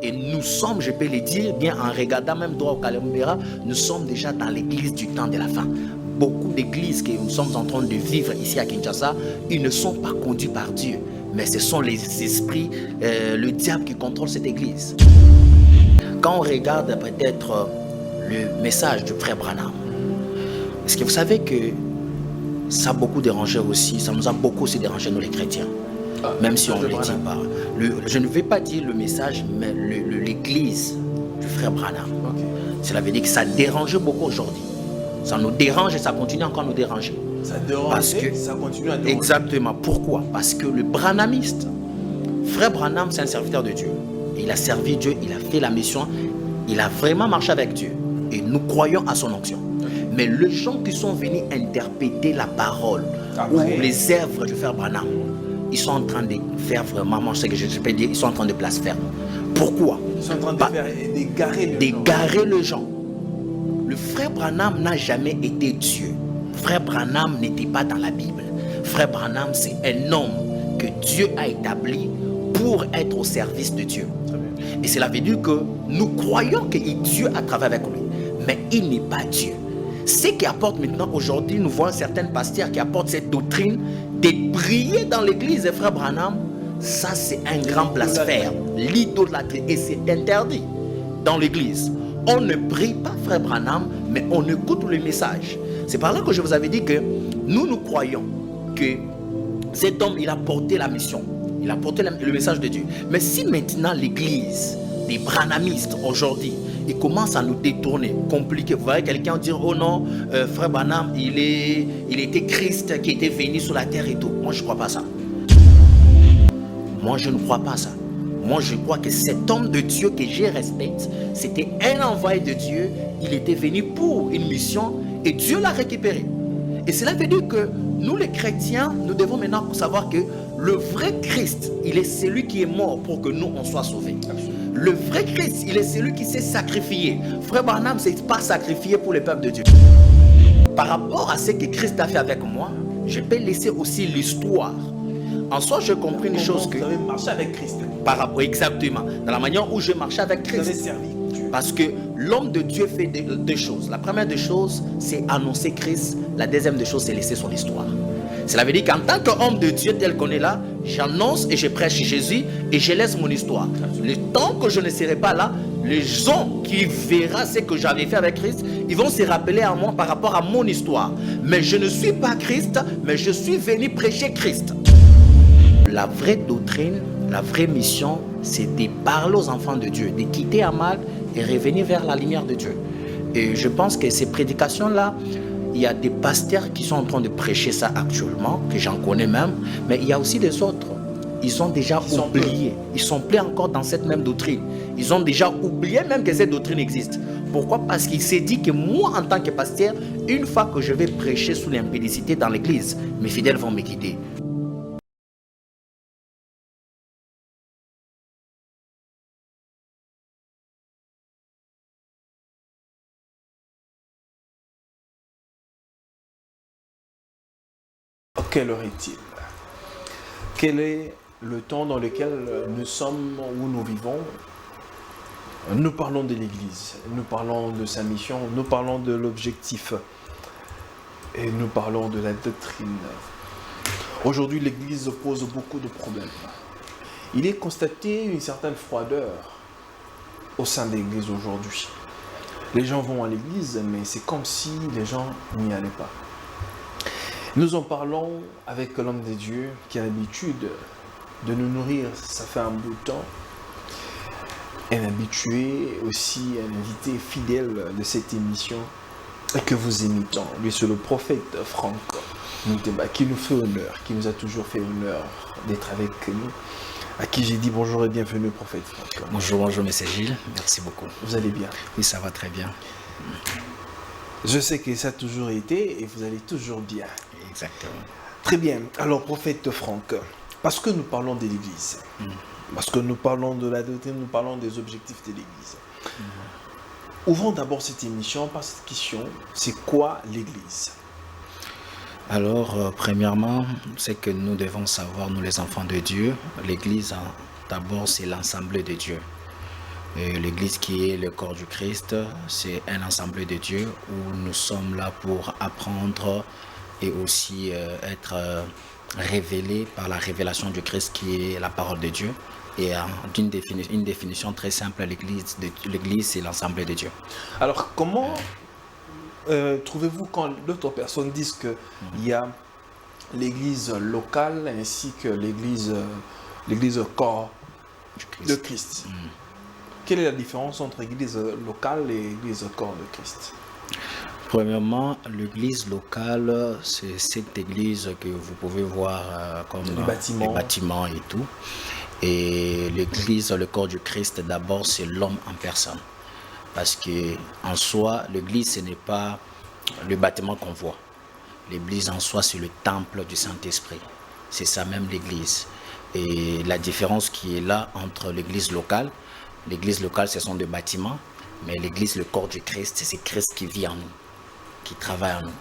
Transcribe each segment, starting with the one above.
Et nous sommes, je peux le dire, bien en regardant même droit au caméra, nous sommes déjà dans l'église du temps de la fin. Beaucoup d'églises que nous sommes en train de vivre ici à Kinshasa, ils ne sont pas conduits par Dieu, mais ce sont les esprits, le diable qui contrôle cette église. Quand on regarde peut-être le message du frère Branham, est-ce que vous savez que ça a beaucoup dérangé aussi, ça nous a beaucoup aussi dérangé nous les chrétiens, même si on ne le dit pas. Je ne vais pas dire le message, mais l'église du frère Branham. Okay. Cela veut dire que ça dérange beaucoup aujourd'hui. Ça nous dérange et ça continue encore à nous déranger. Ça dérange parce que ça continue à déranger. Exactement. Pourquoi? Parce que le branhamiste, frère Branham, c'est un serviteur de Dieu. Il a servi Dieu, il a fait la mission, il a vraiment marché avec Dieu. Et nous croyons à son onction. Mais les gens qui sont venus interpréter la parole ou les œuvres du frère Branham, ils sont en train de faire vraiment ce que je peux dire, ils sont en train de blasphémer. Pourquoi? Ils sont en train d'égarer les gens. Le frère Branham n'a jamais été Dieu. Frère Branham n'était pas dans la Bible. Frère Branham, c'est un homme que Dieu a établi pour être au service de Dieu. Et cela veut dire que nous croyons que Dieu a travaillé avec lui, mais il n'est pas Dieu. Ce qui apporte maintenant, aujourd'hui, nous voyons certains pasteurs qui apportent cette doctrine de prier dans l'église des frères Branham. Ça, c'est un grand blasphème, l'idolâtrie, et c'est interdit dans l'église. On ne prie pas frère Branham, mais on écoute le message. C'est par là que je vous avais dit que nous croyons que cet homme, il a porté la mission, il a porté le message de Dieu. Mais si maintenant l'église des branhamistes aujourd'hui, il commence à nous détourner, compliquer. Vous voyez quelqu'un dire, oh non, frère Branham, il était Christ qui était venu sur la terre et tout. Moi, je ne crois pas ça. Moi, je ne crois pas ça. Moi, je crois que cet homme de Dieu que je respecte, c'était un envoyé de Dieu. Il était venu pour une mission et Dieu l'a récupéré. Et cela veut dire que nous, les chrétiens, nous devons maintenant savoir que le vrai Christ, il est celui qui est mort pour que nous, on soit sauvés. Absolument. Le vrai Christ, il est celui qui s'est sacrifié. Frère Branham ne s'est pas sacrifié pour le peuple de Dieu. Par rapport à ce que Christ a fait avec moi, je peux laisser aussi l'histoire. En soi, je comprends une chose que... Vous avez marché avec Christ. Par rapport, exactement. Dans la manière où je marchais avec Christ. Vous avez servi Dieu. Parce que l'homme de Dieu fait deux choses. La première des choses, c'est annoncer Christ. La deuxième des choses, c'est laisser son histoire. Cela veut dire qu'en tant qu'homme de Dieu tel qu'on est là, j'annonce et je prêche Jésus et je laisse mon histoire. Le temps que je ne serai pas là, les gens qui verront ce que j'avais fait avec Christ, ils vont se rappeler à moi par rapport à mon histoire. Mais je ne suis pas Christ, mais je suis venu prêcher Christ. La vraie doctrine, la vraie mission, c'est de parler aux enfants de Dieu, de quitter Amal et revenir vers la lumière de Dieu. Et je pense que ces prédications-là, il y a des pasteurs qui sont en train de prêcher ça actuellement, que j'en connais même, mais il y a aussi des autres. Ils ont déjà oublié. Ils sont plus encore dans cette même doctrine. Ils ont déjà oublié même que cette doctrine existe. Pourquoi? Parce qu'il s'est dit que moi, en tant que pasteur, une fois que je vais prêcher sous l'impudicité dans l'église, mes fidèles vont me quitter. Quelle heure est-il? Quel est le temps dans lequel nous sommes, où nous vivons? Nous parlons de l'Église, nous parlons de sa mission, nous parlons de l'objectif et nous parlons de la doctrine. Aujourd'hui, l'Église pose beaucoup de problèmes. Il est constaté une certaine froideur au sein de l'Église aujourd'hui. Les gens vont à l'Église, mais c'est comme si les gens n'y allaient pas. Nous en parlons avec l'homme de Dieu qui a l'habitude de nous nourrir, ça fait un bout de temps. Un habitué aussi, un invité fidèle de cette émission que vous aimez tant. Lui, c'est le prophète Franck Mouteba qui nous fait honneur, qui nous a toujours fait honneur d'être avec nous. À qui j'ai dit bonjour et bienvenue, prophète Franck. Bonjour, M. Gilles. Merci beaucoup. Vous allez bien? Oui, ça va très bien. Je sais que ça a toujours été et vous allez toujours bien. Exactement. Très bien. Alors, prophète Franck, parce que nous parlons de l'Église, parce que nous parlons de la doctrine, nous parlons des objectifs de l'Église. Ouvrons d'abord cette émission par cette question, c'est quoi l'Église? Alors, premièrement, c'est que nous devons savoir, nous les enfants de Dieu, l'Église, d'abord, c'est l'ensemble de Dieu. Et l'Église qui est le corps du Christ, c'est un ensemble de Dieu où nous sommes là pour apprendre et aussi être révélés par la révélation du Christ qui est la parole de Dieu. Et une définition très simple, l'Église c'est l'ensemble de Dieu. Alors, comment trouvez-vous quand d'autres personnes disent qu'il y a l'Église locale ainsi que l'Église corps de Christ? Quelle est la différence entre Église locale et Église corps de Christ? Premièrement, l'église locale, c'est cette église que vous pouvez voir comme Les bâtiments et tout. Et l'église, le corps du Christ, d'abord, c'est l'homme en personne. Parce que en soi, l'église, ce n'est pas le bâtiment qu'on voit. L'église en soi, c'est le temple du Saint-Esprit. C'est ça même l'église. Et la différence qui est là entre l'église locale, ce sont des bâtiments, mais l'église, le corps du Christ, c'est Christ qui vit en nous, qui travaille en nous.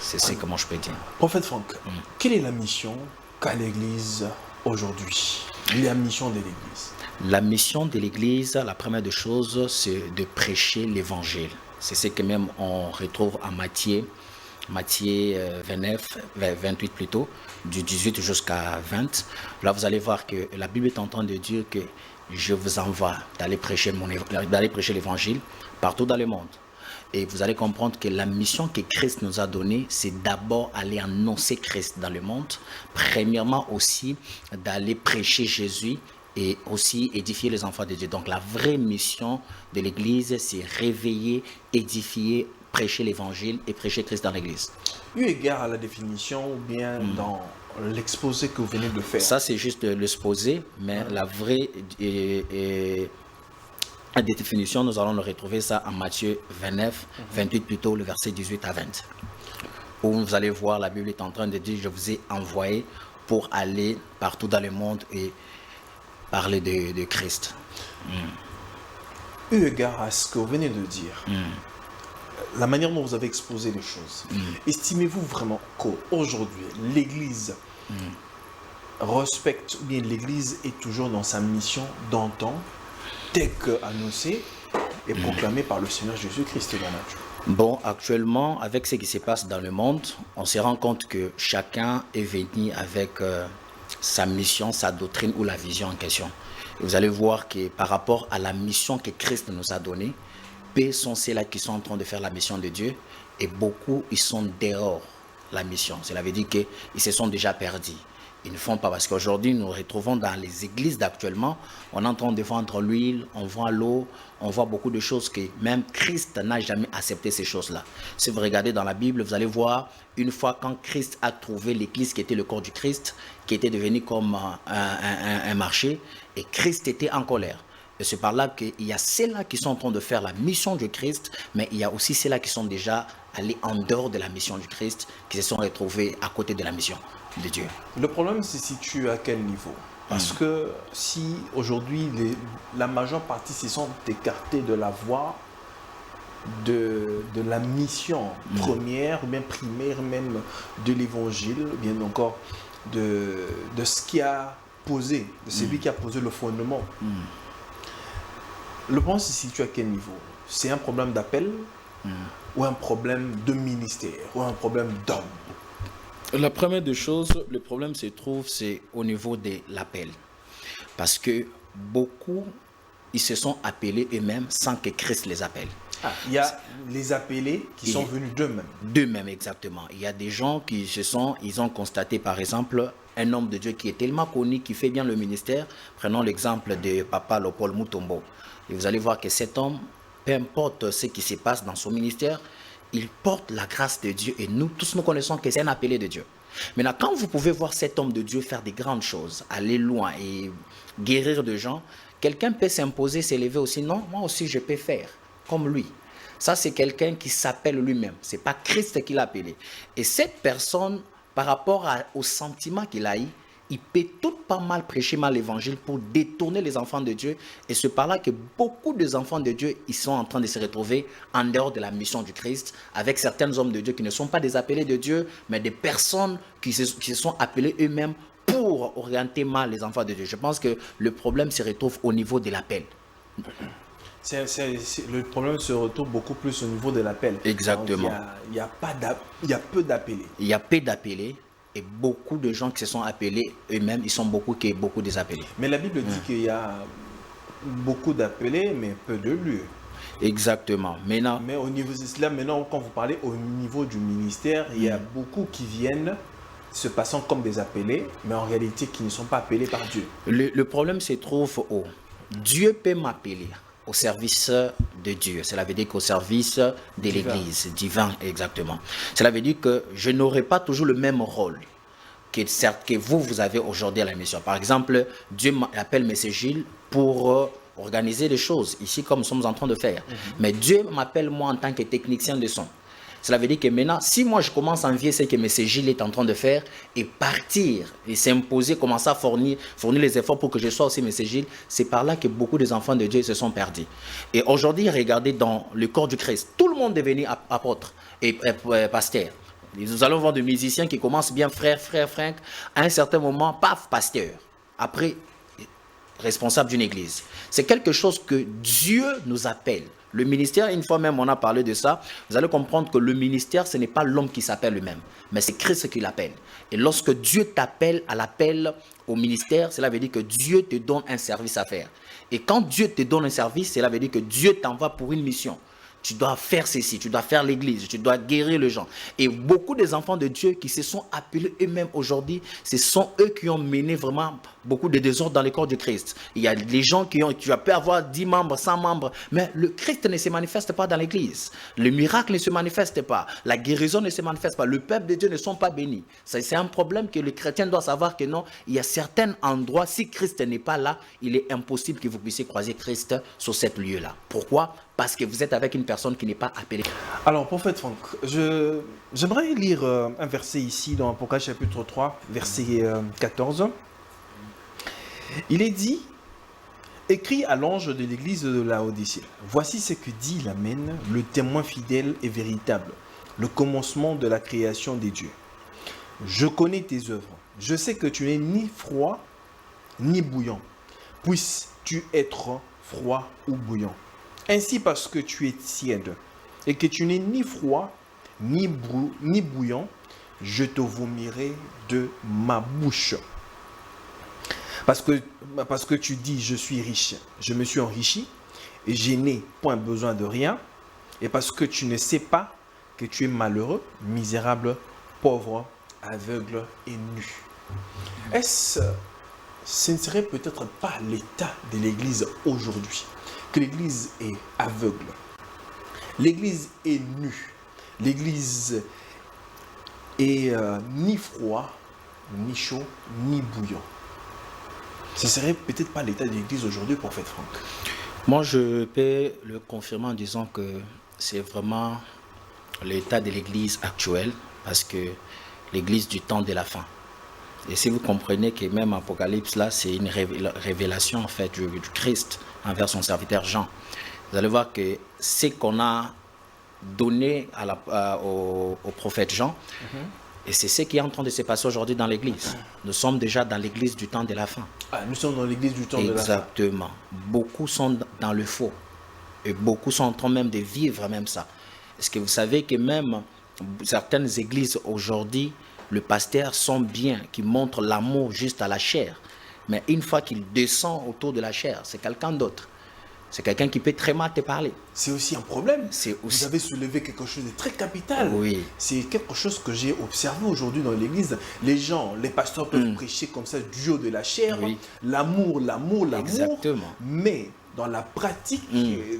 C'est comment je peux dire. Prophète Franck, quelle est la mission qu'a l'église aujourd'hui? La mission de l'église? La mission de l'église, la première des choses, c'est de prêcher l'évangile. C'est ce que même on retrouve en Matthieu 29, 28 plutôt, du 18 jusqu'à 20. Là, vous allez voir que la Bible est en train de dire que je vous envoie d'aller prêcher l'évangile partout dans le monde. Et vous allez comprendre que la mission que Christ nous a donnée, c'est d'abord aller annoncer Christ dans le monde. Premièrement aussi, d'aller prêcher Jésus et aussi édifier les enfants de Dieu. Donc la vraie mission de l'Église, c'est réveiller, édifier, prêcher l'évangile et prêcher Christ dans l'Église. Eu égard à la définition ou bien dans l'exposé que vous venez de faire? Ça, c'est juste l'exposé, mais la vraie définition, nous allons le retrouver ça en Matthieu 29, 28 plutôt, le verset 18 à 20. Où vous allez voir, la Bible est en train de dire, je vous ai envoyé pour aller partout dans le monde et parler de Christ. Eu égard à ce que vous venez de dire, la manière dont vous avez exposé les choses, estimez-vous vraiment qu'aujourd'hui, l'Église respecte, ou bien l'Église est toujours dans sa mission d'antan, telle qu'annoncée et proclamée par le Seigneur Jésus-Christ dans Matthieu? Bon, actuellement, avec ce qui se passe dans le monde, on se rend compte que chacun est venu avec sa mission, sa doctrine ou la vision en question. Et vous allez voir que par rapport à la mission que Christ nous a donnée, peu sont ceux-là qui sont en train de faire la mission de Dieu et beaucoup, ils sont dehors la mission. Cela veut dire qu'ils se sont déjà perdus. Ils ne font pas parce qu'aujourd'hui, nous retrouvons dans les églises d'actuellement, on est en train de vendre l'huile, on vend l'eau, on voit beaucoup de choses que même Christ n'a jamais accepté ces choses-là. Si vous regardez dans la Bible, vous allez voir, une fois quand Christ a trouvé l'église qui était le corps du Christ, qui était devenu comme un marché, et Christ était en colère. Et c'est par là qu'il y a ceux-là qui sont en train de faire la mission du Christ, mais il y a aussi ceux-là qui sont déjà allés en dehors de la mission du Christ, qui se sont retrouvés à côté de la mission de Dieu. Le problème se situe à quel niveau? Parce que si aujourd'hui la majeure partie se sont écartés de la voie de la mission première, ou bien primaire même de l'évangile, ou bien encore de ce qui a posé, de celui qui a posé le fondement. Le problème se situe à quel niveau? C'est un problème d'appel ou un problème de ministère ou un problème d'homme? La première des choses, le problème se trouve, c'est au niveau de l'appel. Parce que beaucoup, ils se sont appelés eux-mêmes sans que Christ les appelle. Il y a les appelés qui sont venus d'eux-mêmes. D'eux-mêmes, exactement. Il y a des gens qui ils ont constaté, par exemple, un homme de Dieu qui est tellement connu, qui fait bien le ministère. Prenons l'exemple de Papa Léopold Mutombo. Et vous allez voir que cet homme, peu importe ce qui se passe dans son ministère, il porte la grâce de Dieu et nous tous nous connaissons que c'est un appelé de Dieu. Maintenant, quand vous pouvez voir cet homme de Dieu faire des grandes choses, aller loin et guérir de gens, quelqu'un peut s'imposer, s'élever aussi. Non, moi aussi je peux faire comme lui. Ça, c'est quelqu'un qui s'appelle lui-même. Ce n'est pas Christ qui l'a appelé. Et cette personne, par rapport au sentiment qu'il a eu, il peut tout pas mal prêcher mal l'évangile pour détourner les enfants de Dieu. Et c'est par là que beaucoup des enfants de Dieu, ils sont en train de se retrouver en dehors de la mission du Christ, avec certains hommes de Dieu qui ne sont pas des appelés de Dieu, mais des personnes qui se sont appelés eux-mêmes pour orienter mal les enfants de Dieu. Je pense que le problème se retrouve au niveau de l'appel. Le problème se retrouve beaucoup plus au niveau de l'appel. Exactement. Il y a peu d'appelés. Il y a peu d'appelés et beaucoup de gens qui se sont appelés eux-mêmes, ils sont beaucoup désappelés. Mais la Bible dit qu'il y a beaucoup d'appelés, mais peu de lieux. Exactement. Maintenant, Mais au niveau de cela, maintenant, quand vous parlez au niveau du ministère, il y a beaucoup qui viennent se passant comme des appelés, mais en réalité qui ne sont pas appelés par Dieu. le problème se trouve où Dieu peut m'appeler au service de Dieu. Cela veut dire qu'au service de Divin. l'Église, divin exactement. Cela veut dire que je n'aurai pas toujours le même rôle que vous avez aujourd'hui à la mission. Par exemple, Dieu m'appelle M. Gilles pour organiser les choses, ici comme nous sommes en train de faire. Mais Dieu m'appelle moi en tant que technicien de son. Cela veut dire que maintenant, si moi je commence à envier ce que M. Gilles est en train de faire et partir et s'imposer, commencer à fournir les efforts pour que je sois aussi M. Gilles, c'est par là que beaucoup des enfants de Dieu se sont perdus. Et aujourd'hui, regardez dans le corps du Christ, tout le monde est devenu apôtre et pasteur. Nous allons voir des musiciens qui commencent bien frère, à un certain moment, paf, pasteur. Après, responsable d'une église. C'est quelque chose que Dieu nous appelle. Le ministère, une fois même on a parlé de ça, vous allez comprendre que le ministère, ce n'est pas l'homme qui s'appelle lui-même, mais c'est Christ qui l'appelle. Et lorsque Dieu t'appelle à l'appel au ministère, cela veut dire que Dieu te donne un service à faire. Et quand Dieu te donne un service, cela veut dire que Dieu t'envoie pour une mission. Tu dois faire ceci, tu dois faire l'église, tu dois guérir les gens. Et beaucoup des enfants de Dieu qui se sont appelés eux-mêmes aujourd'hui, ce sont eux qui ont mené vraiment beaucoup de désordre dans le corps du Christ. Il y a des gens tu peux avoir 10 membres, 100 membres, mais le Christ ne se manifeste pas dans l'église. Le miracle ne se manifeste pas. La guérison ne se manifeste pas. Le peuple de Dieu ne sont pas bénis. C'est un problème que le chrétien doit savoir que non, il y a certains endroits, si Christ n'est pas là, il est impossible que vous puissiez croiser Christ sur cet lieu-là. Pourquoi ? Parce que vous êtes avec une personne qui n'est pas appelée. Alors, prophète Franck, j'aimerais lire un verset ici dans Apocalypse chapitre 3, verset 14. Il est dit, écrit à l'ange de l'église de Laodicée, voici ce que dit l'Amen, le témoin fidèle et véritable, le commencement de la création des dieux. Je connais tes œuvres, je sais que tu n'es ni froid ni bouillant. Puisses-tu être froid ou bouillant? Ainsi parce que tu es tiède et que tu n'es ni froid ni bouillant, je te vomirai de ma bouche. Parce que tu dis, je suis riche, je me suis enrichi et je n'ai point besoin de rien. Et parce que tu ne sais pas que tu es malheureux, misérable, pauvre, aveugle et nu. Ce ne serait peut-être pas l'état de l'Église aujourd'hui, que l'Église est aveugle, l'Église est nue, l'Église est ni froid, ni chaud, ni bouillant. Ce serait peut-être pas l'état de l'Église aujourd'hui, prophète Franck. Moi, je peux le confirmer en disant que c'est vraiment l'état de l'Église actuelle, parce que l'Église du temps de la fin. Et si vous comprenez que même Apocalypse, là, c'est une révélation en fait du Christ envers son serviteur Jean. Vous allez voir que ce qu'on a donné au prophète Jean, et c'est ce qui est en train de se passer aujourd'hui dans l'Église. Nous sommes déjà dans l'Église du temps de la fin. Ah, nous sommes dans l'Église du temps de la fin. Exactement. Beaucoup sont dans le faux. Et beaucoup sont en train même de vivre même ça. Est-ce que vous savez que même certaines églises aujourd'hui, le pasteur sent bien qu'il montre l'amour juste à la chair. Mais une fois qu'il descend autour de la chair, c'est quelqu'un d'autre. C'est quelqu'un qui peut très mal te parler. C'est aussi un problème. Vous avez soulevé quelque chose de très capital. Oui. C'est quelque chose que j'ai observé aujourd'hui dans l'église. Les gens, les pasteurs peuvent prêcher comme ça du haut de la chair. Oui. L'amour. Exactement. Mais dans la pratique,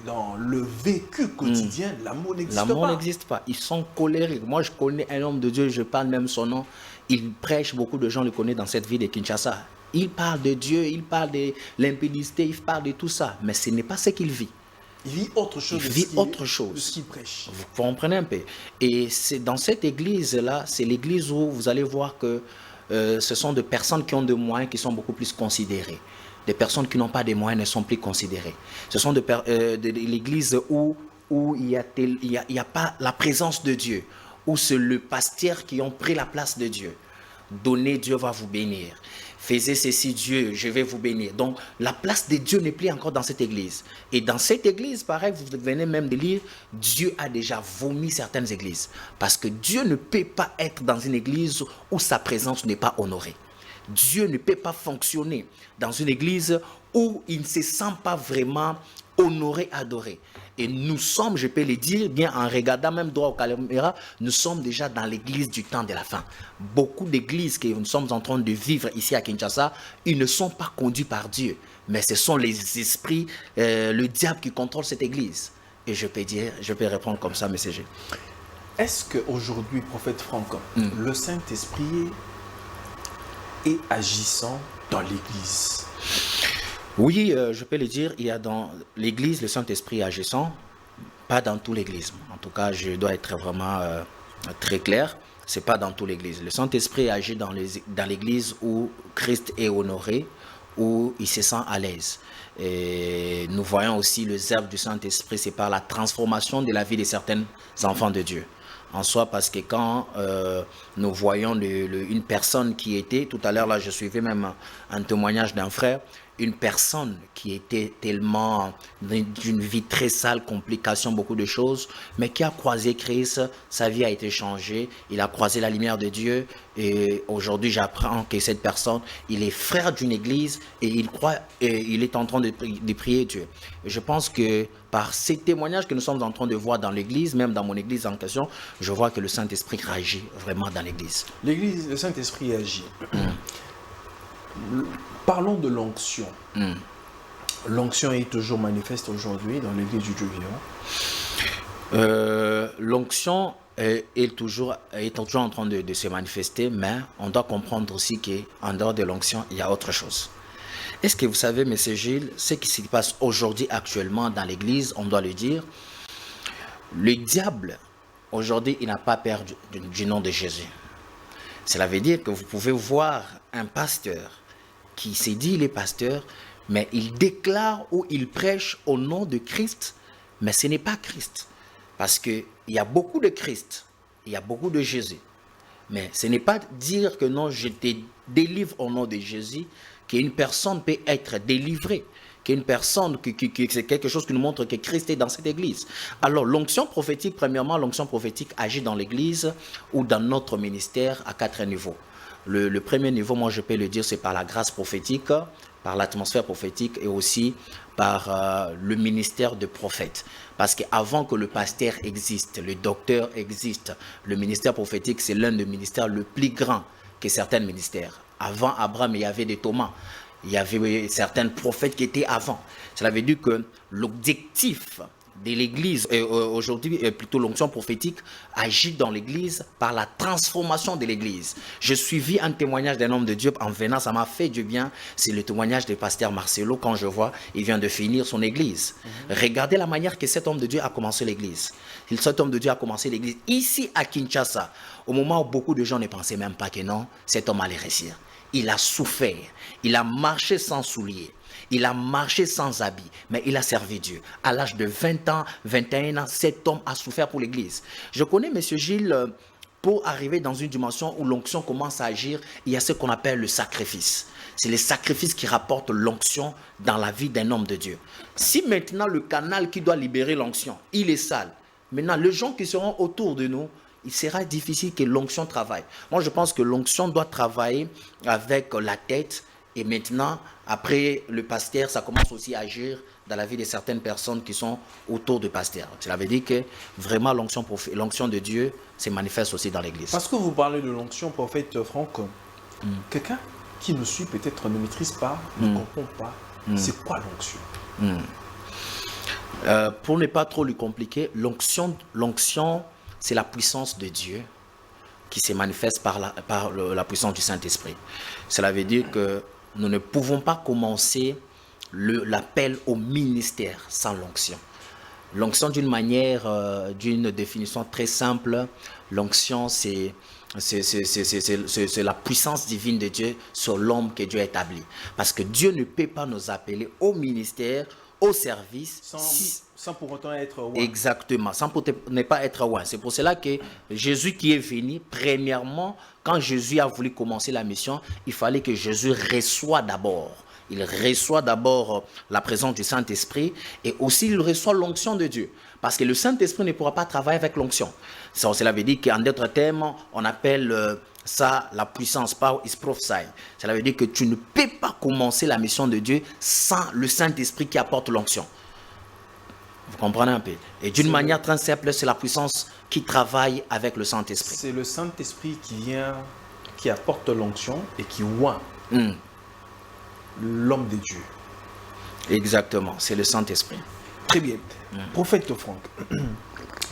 dans le vécu quotidien, l'amour n'existe pas. L'amour n'existe pas. Ils sont colériques. Moi, je connais un homme de Dieu, je parle même son nom. Il prêche, beaucoup de gens le connaissent dans cette ville de Kinshasa. Il parle de Dieu, il parle de l'impudicité, il parle de tout ça. Mais ce n'est pas ce qu'il vit. Il vit autre chose. Il vit autre chose. De ce qu'il prêche. Vous comprenez un peu. Et c'est dans cette église-là, c'est l'église où vous allez voir que ce sont des personnes qui ont des moyens qui sont beaucoup plus considérées. Des personnes qui n'ont pas de moyens ne sont plus considérées. Ce sont de l'église où il n'y a pas la présence de Dieu, où c'est le pasteur qui a pris la place de Dieu. Donnez, Dieu va vous bénir. faisait ceci, Dieu, je vais vous bénir. Donc, la place de Dieu n'est plus encore dans cette église. Et dans cette église, pareil, vous venez même de lire, Dieu a déjà vomi certaines églises. Parce que Dieu ne peut pas être dans une église où sa présence n'est pas honorée. Dieu ne peut pas fonctionner dans une église où il ne se sent pas vraiment honoré, adoré. Et nous sommes, je peux le dire, bien en regardant même droit au caméra, nous sommes déjà dans l'église du temps de la fin. Beaucoup d'églises que nous sommes en train de vivre ici à Kinshasa, ils ne sont pas conduits par Dieu, mais ce sont les esprits, le diable qui contrôle cette église. Et je peux répondre comme ça, messager. Est-ce qu'aujourd'hui, prophète Franck, le Saint-Esprit est agissant dans l'église? Oui, je peux le dire, il y a dans l'église le Saint-Esprit agissant, pas dans toute l'église. En tout cas, je dois être vraiment très clair, c'est pas dans toute l'église. Le Saint-Esprit agit dans l'église où Christ est honoré, où il se sent à l'aise. Et nous voyons aussi les œuvres du Saint-Esprit, c'est par la transformation de la vie de certains enfants de Dieu. En soi, parce que quand nous voyons une personne qui était, tout à l'heure là je suivais même un témoignage d'un frère, une personne qui était tellement d'une vie très sale, complications, beaucoup de choses, mais qui a croisé Christ, sa vie a été changée, il a croisé la lumière de Dieu et aujourd'hui j'apprends que cette personne, il est frère d'une église et il croit et il est en train de prier Dieu. Et je pense que par ces témoignages que nous sommes en train de voir dans l'église, même dans mon église en question, je vois que le Saint-Esprit agit vraiment dans l'église. L'église, le Saint-Esprit agit. Parlons de l'onction. L'onction est toujours manifeste aujourd'hui dans l'église du Dieu vivant. L'onction est toujours en train de se manifester, mais on doit comprendre aussi qu'en dehors de l'onction, il y a autre chose. Est-ce que vous savez, M. Gilles, ce qui se passe aujourd'hui actuellement dans l'église, on doit le dire, le diable, aujourd'hui, il n'a pas peur du nom de Jésus. Cela veut dire que vous pouvez voir un pasteur qui s'est dit il est pasteur, mais il déclare ou il prêche au nom de Christ, mais ce n'est pas Christ. Parce qu'il y a beaucoup de Christ, il y a beaucoup de Jésus. Mais ce n'est pas dire que non, je te délivre au nom de Jésus, qu'une personne peut être délivrée, qu'une personne, c'est quelque chose qui nous montre que Christ est dans cette église. Alors l'onction prophétique, premièrement, l'onction prophétique agit dans l'église ou dans notre ministère à 4 niveaux. Le premier niveau, moi je peux le dire, c'est par la grâce prophétique, par l'atmosphère prophétique et aussi par le ministère de prophète. Parce qu'avant que le pasteur existe, le docteur existe, le ministère prophétique, c'est l'un des ministères le plus grand que certains ministères. Avant Abraham, il y avait des Thomas, il y avait certains prophètes qui étaient avant. Cela veut dire que l'objectif de l'église, aujourd'hui plutôt l'onction prophétique, agit dans l'église par la transformation de l'église. Je suivis un témoignage d'un homme de Dieu en venant, ça m'a fait du bien, c'est le témoignage du pasteur Marcelo, quand je vois, il vient de finir son église. Regardez la manière que cet homme de Dieu a commencé l'église. Cet homme de Dieu a commencé l'église ici à Kinshasa, au moment où beaucoup de gens ne pensaient même pas que non, cet homme allait réussir. Il a souffert, il a marché sans souliers. Il a marché sans habit, mais il a servi Dieu. À l'âge de 20 ans, 21 ans, cet homme a souffert pour l'église. Je connais M. Gilles, pour arriver dans une dimension où l'onction commence à agir, il y a ce qu'on appelle le sacrifice. C'est le sacrifice qui rapporte l'onction dans la vie d'un homme de Dieu. Si maintenant le canal qui doit libérer l'onction, il est sale, maintenant les gens qui seront autour de nous, il sera difficile que l'onction travaille. Moi, je pense que l'onction doit travailler avec la tête. Et maintenant, après le pasteur, ça commence aussi à agir dans la vie de certaines personnes qui sont autour du pasteur. Cela veut dire que vraiment l'onction de Dieu se manifeste aussi dans l'église. Parce que vous parlez de l'onction, prophète Franck, quelqu'un qui nous suit peut-être ne maîtrise pas, ne comprend pas, c'est quoi l'onction? Pour ne pas trop lui compliquer, l'onction, c'est la puissance de Dieu qui se manifeste par la puissance du Saint-Esprit. Cela veut dire que nous ne pouvons pas commencer l'appel au ministère sans l'onction. L'onction d'une manière, d'une définition très simple, l'onction c'est la puissance divine de Dieu sur l'homme que Dieu a établi. Parce que Dieu ne peut pas nous appeler au ministère au service sans pour autant être roi. Exactement, sans pour ne pas être roi. C'est pour cela que Jésus qui est venu, premièrement, quand Jésus a voulu commencer la mission, il fallait que Jésus reçoive d'abord. Il reçoit d'abord la présence du Saint-Esprit et aussi il reçoit l'onction de Dieu. Parce que le Saint-Esprit ne pourra pas travailler avec l'onction. Cela veut dire qu'en d'autres termes, on appelle ça la puissance, power is prophesy. Cela veut dire que tu ne peux pas commencer la mission de Dieu sans le Saint-Esprit qui apporte l'onction. Vous comprenez un peu? Et d'une manière très simple, c'est la puissance qui travaille avec le Saint-Esprit. C'est le Saint-Esprit qui vient, qui apporte l'onction et qui oint l'homme de Dieu. Exactement, c'est le Saint-Esprit. Très bien. Prophète Franck,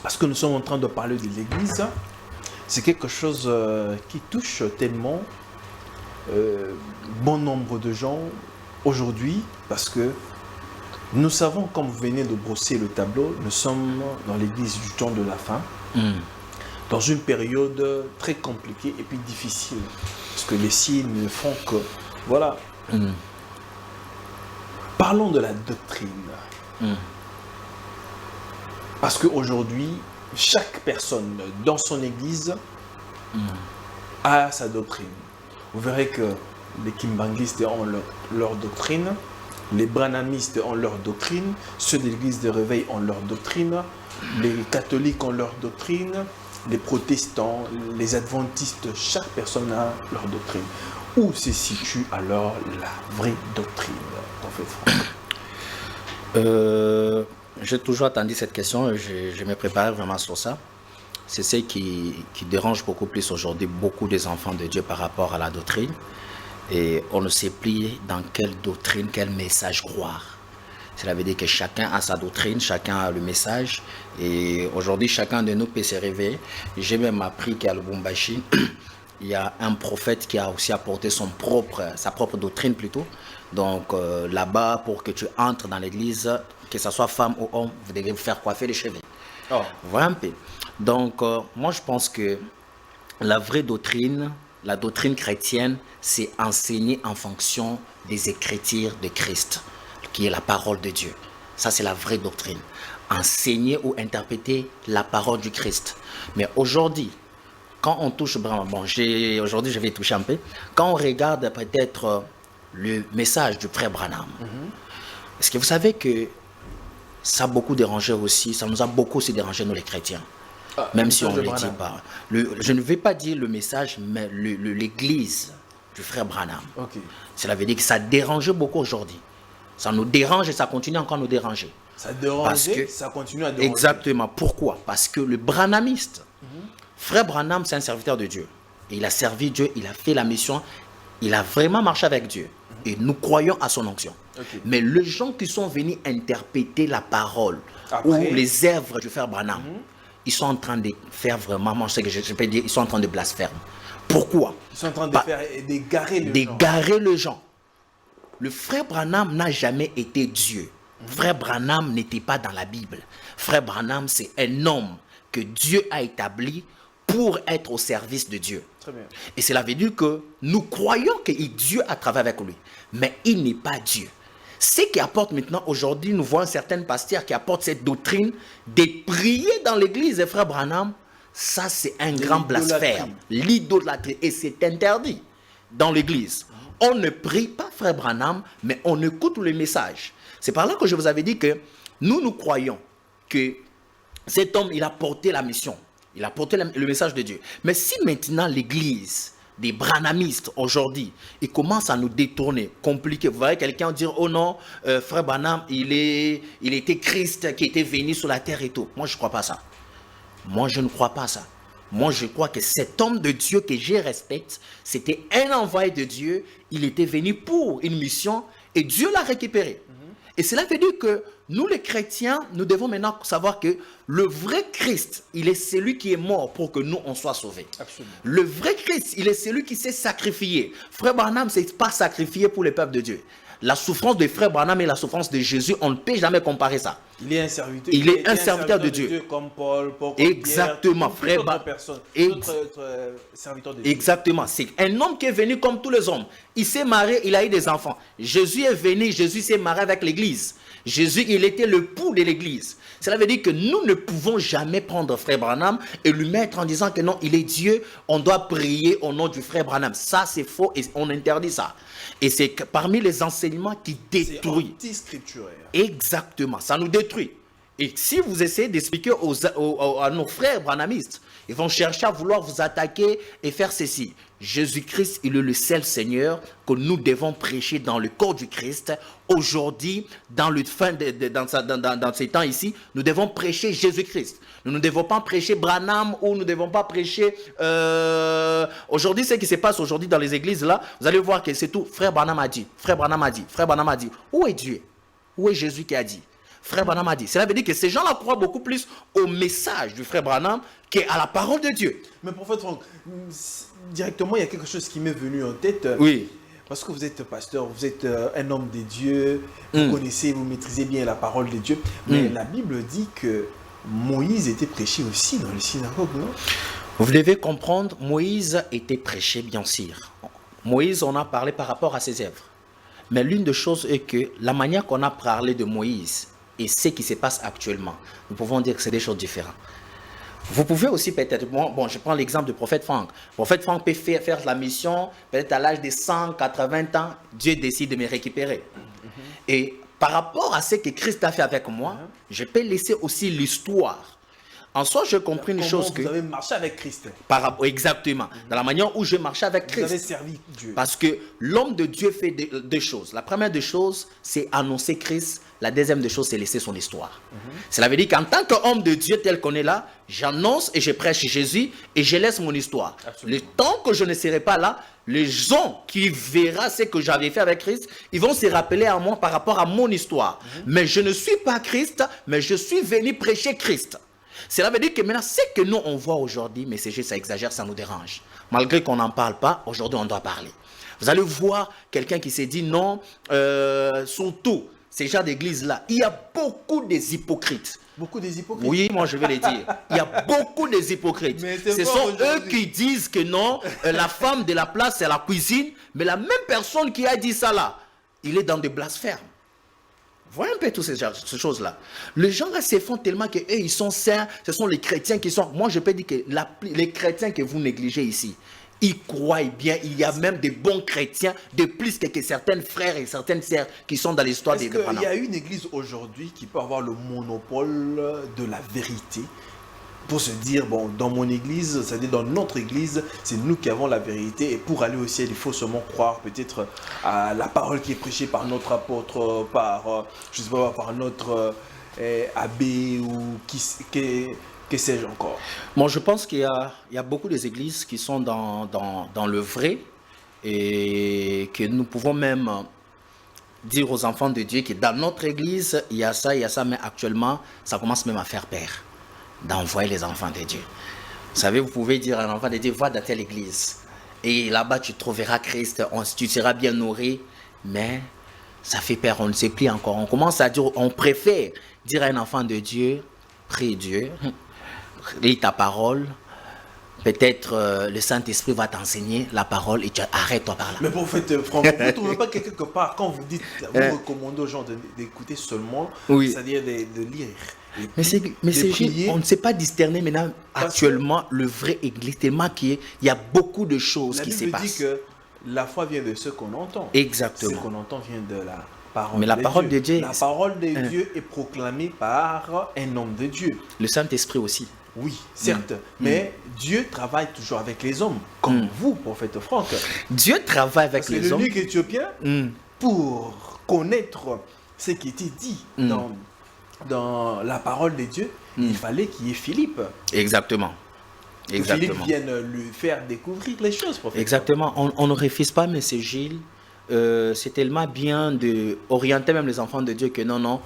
parce que nous sommes en train de parler de l'Église, c'est quelque chose qui touche tellement bon nombre de gens aujourd'hui, parce que nous savons, comme vous venez de brosser le tableau, nous sommes dans l'Église du temps de la fin, dans une période très compliquée et puis difficile, parce que les signes font que, voilà. Parlons de la doctrine. Parce qu'aujourd'hui, chaque personne dans son église a sa doctrine. Vous verrez que les kimbanguistes ont leur doctrine, les branhamistes ont leur doctrine, ceux de l'église de réveil ont leur doctrine, les catholiques ont leur doctrine, les protestants, les adventistes, chaque personne a leur doctrine. Où se situe alors la vraie doctrine, prophète Franck? J'ai toujours attendu cette question, je me prépare vraiment sur ça. C'est ce qui dérange beaucoup plus aujourd'hui beaucoup des enfants de Dieu par rapport à la doctrine. Et on ne sait plus dans quelle doctrine, quel message croire. Cela veut dire que chacun a sa doctrine, chacun a le message. Et aujourd'hui, chacun de nous peut se réveiller. J'ai même appris qu'à Lubumbashi, il y a un prophète qui a aussi apporté sa propre doctrine plutôt. Donc là-bas, pour que tu entres dans l'église, que ce soit femme ou homme, vous devez vous faire coiffer les cheveux. Voilà un peu. Donc moi je pense que la vraie doctrine, la doctrine chrétienne, c'est enseigner en fonction des Écritures de Christ, qui est la parole de Dieu. Ça c'est la vraie doctrine. Enseigner ou interpréter la parole du Christ. Mais aujourd'hui, quand on touche, aujourd'hui je vais toucher un peu, quand on regarde peut-être le message du frère Branham, est-ce que vous savez que ça a beaucoup dérangé aussi, ça nous a beaucoup aussi dérangé nous les chrétiens, même si on ne le dit pas. Je ne vais pas dire le message, mais l'église du frère Branham. Cela veut dire que ça dérangeait beaucoup aujourd'hui. Ça nous dérange et ça continue encore à nous déranger. Ça dérangeait, ça continue à déranger. Exactement. Pourquoi? Parce que le branhamiste, frère Branham, c'est un serviteur de Dieu. Et il a servi Dieu, il a fait la mission, il a vraiment marché avec Dieu. Et nous croyons à son onction. Mais les gens qui sont venus interpréter la parole ou les œuvres du frère Branham, ils sont en train de faire vraiment, moi je sais que je peux dire, ils sont en train de blasphémer. Pourquoi? Ils sont en train d'égarer les gens. Le frère Branham n'a jamais été Dieu. Frère Branham n'était pas dans la Bible. Frère Branham, c'est un homme que Dieu a établi pour être au service de Dieu. Très bien. Et cela veut dire que nous croyons que Dieu a travaillé avec lui, mais il n'est pas Dieu. Ce qui apporte maintenant, aujourd'hui, nous voyons certaines pasteurs qui apportent cette doctrine de prier dans l'église des frères Branham. Ça, c'est un grand blasphème. L'idolâtrie. Et c'est interdit dans l'église. On ne prie pas frère Branham, mais on écoute le message. C'est par là que je vous avais dit que nous croyons que cet homme, il a porté la mission. Il a porté le message de Dieu. Mais si maintenant l'église des branhamistes aujourd'hui, ils commencent à nous détourner, compliquer. Vous voyez quelqu'un dire, oh non, frère Branham, il était Christ qui était venu sur la terre et tout. Moi, je ne crois pas ça. Moi, je ne crois pas ça. Moi, je crois que cet homme de Dieu que je respecte, c'était un envoyé de Dieu. Il était venu pour une mission et Dieu l'a récupéré. Et cela veut dire que nous, les chrétiens, nous devons maintenant savoir que le vrai Christ, il est celui qui est mort pour que nous, on soit sauvés. Absolument. Le vrai Christ, il est celui qui s'est sacrifié. Frère Branham, ce n'est pas sacrifié pour le peuple de Dieu. La souffrance de frère Branham et la souffrance de Jésus, on ne peut jamais comparer ça. Il est un serviteur. Il est un serviteur de Dieu. Comme Paul, exactement, Pierre, frère serviteur de Dieu. Exactement. C'est un homme qui est venu comme tous les hommes. Il s'est marié, il a eu des enfants. Jésus est venu, Jésus s'est marié avec l'église. Jésus, il était le pouls de l'église. Cela veut dire que nous ne pouvons jamais prendre frère Branham et lui mettre en disant que non, il est Dieu, on doit prier au nom du frère Branham. Ça, c'est faux et on interdit ça. Et c'est parmi les enseignements qui détruisent. C'est anti-scripturaire. Exactement, ça nous détruit. Et si vous essayez d'expliquer à nos frères branhamistes, ils vont chercher à vouloir vous attaquer et faire ceci. Jésus-Christ, il est le seul Seigneur que nous devons prêcher dans le corps du Christ. Aujourd'hui, dans ces temps ici, nous devons prêcher Jésus-Christ. Nous ne devons pas prêcher Branham ou nous ne devons pas prêcher... Aujourd'hui, ce qui se passe aujourd'hui dans les églises là, vous allez voir que c'est tout. Frère Branham a dit, frère Branham a dit, frère Branham a dit. Où est Dieu? Où est Jésus qui a dit? Frère Branham a dit. Cela veut dire que ces gens-là croient beaucoup plus au message du frère Branham qu'à la parole de Dieu. Mais prophète Franck, directement, il y a quelque chose qui m'est venu en tête. Oui. Parce que vous êtes pasteur, vous êtes un homme de Dieu, vous connaissez, vous maîtrisez bien la parole de Dieu. Mais la Bible dit que Moïse était prêché aussi dans les synagogues, non? Vous devez comprendre, Moïse était prêché, bien sûr. Moïse, on a parlé par rapport à ses œuvres. Mais l'une des choses est que la manière qu'on a parlé de Moïse et ce qui se passe actuellement, nous pouvons dire que c'est des choses différentes. Vous pouvez aussi peut-être, bon, je prends l'exemple du prophète Franck. Le prophète Franck peut faire la mission, peut-être à l'âge de 180 ans, Dieu décide de me récupérer. Et par rapport à ce que Christ a fait avec moi, je peux laisser aussi l'histoire. En soi, j'ai compris une chose que... Vous avez marché avec Christ. Exactement. Dans la manière où je marchais avec Christ. Vous avez servi Dieu. Parce que l'homme de Dieu fait deux choses. La première des choses, c'est annoncer Christ. La deuxième des choses, c'est laisser son histoire. Cela veut dire qu'en tant qu'homme de Dieu tel qu'on est là, j'annonce et je prêche Jésus et je laisse mon histoire. Absolument. Le temps que je ne serai pas là, les gens qui verront ce que j'avais fait avec Christ, ils vont se rappeler à moi par rapport à mon histoire. Mais je ne suis pas Christ, mais je suis venu prêcher Christ. Cela veut dire que maintenant, ce que nous on voit aujourd'hui, mais c'est juste ça exagère, ça nous dérange. Malgré qu'on n'en parle pas, aujourd'hui on doit parler. Vous allez voir quelqu'un qui s'est dit non, surtout ces gens d'église-là, il y a beaucoup des hypocrites. Beaucoup des hypocrites. Oui, moi je vais le dire. Il y a beaucoup des hypocrites. Ce sont eux qui disent que non, la femme de la place c'est la cuisine, mais la même personne qui a dit ça là, il est dans des blasphèmes. Voyez un peu toutes ces choses-là. Les gens là se font tellement qu'eux, ils sont saints. Ce sont les chrétiens qui sont... Moi, je peux dire que les chrétiens que vous négligez ici, ils croient bien. Il y a même des bons chrétiens, de plus que certains frères et certaines sœurs qui sont dans l'histoire des Est-ce qu'il y a une église aujourd'hui qui peut avoir le monopole de la vérité pour se dire, bon, dans mon église, c'est-à-dire dans notre église, c'est nous qui avons la vérité. Et pour aller au ciel, il faut seulement croire peut-être à la parole qui est prêchée par notre apôtre, je sais pas, par notre abbé ou que sais-je encore. Bon, je pense qu'il y a beaucoup d'églises qui sont dans le vrai et que nous pouvons même dire aux enfants de Dieu que dans notre église, il y a ça, mais actuellement, ça commence même à faire peur d'envoyer les enfants de Dieu. Vous savez, vous pouvez dire à un enfant de Dieu, va dans telle église. Et là-bas, tu trouveras Christ, tu seras bien nourri. Mais ça fait peur, on ne sait plus encore. On commence à dire, on préfère dire à un enfant de Dieu, prie Dieu, lis ta parole. Peut-être le Saint-Esprit va t'enseigner la parole et tu arrête-toi par là. Mais prophète Franck, vous ne trouvez pas quelque part, quand vous dites, vous recommandez aux gens d'écouter seulement, oui, c'est-à-dire de lire. Mais on ne sait pas discerner maintenant actuellement le vrai église, tellement qu'il y a beaucoup de choses qui se passent. La Bible dit que la foi vient de ce qu'on entend. Exactement. Ce qu'on entend vient de la parole. Mais la parole de Dieu, la parole de Dieu est proclamée par un homme de Dieu. Le Saint-Esprit aussi. Oui, certes, mais Dieu travaille toujours avec les hommes, comme vous, prophète Franck. Dieu travaille avec les hommes. Le livre éthiopien, pour connaître ce qui était dit dans la parole de Dieu, il fallait qu'il y ait Philippe. Exactement. Que Philippe vienne lui faire découvrir les choses, prophète. Exactement. On ne refuse pas, mais c'est Gilles. C'est tellement bien d'orienter même les enfants de Dieu que non,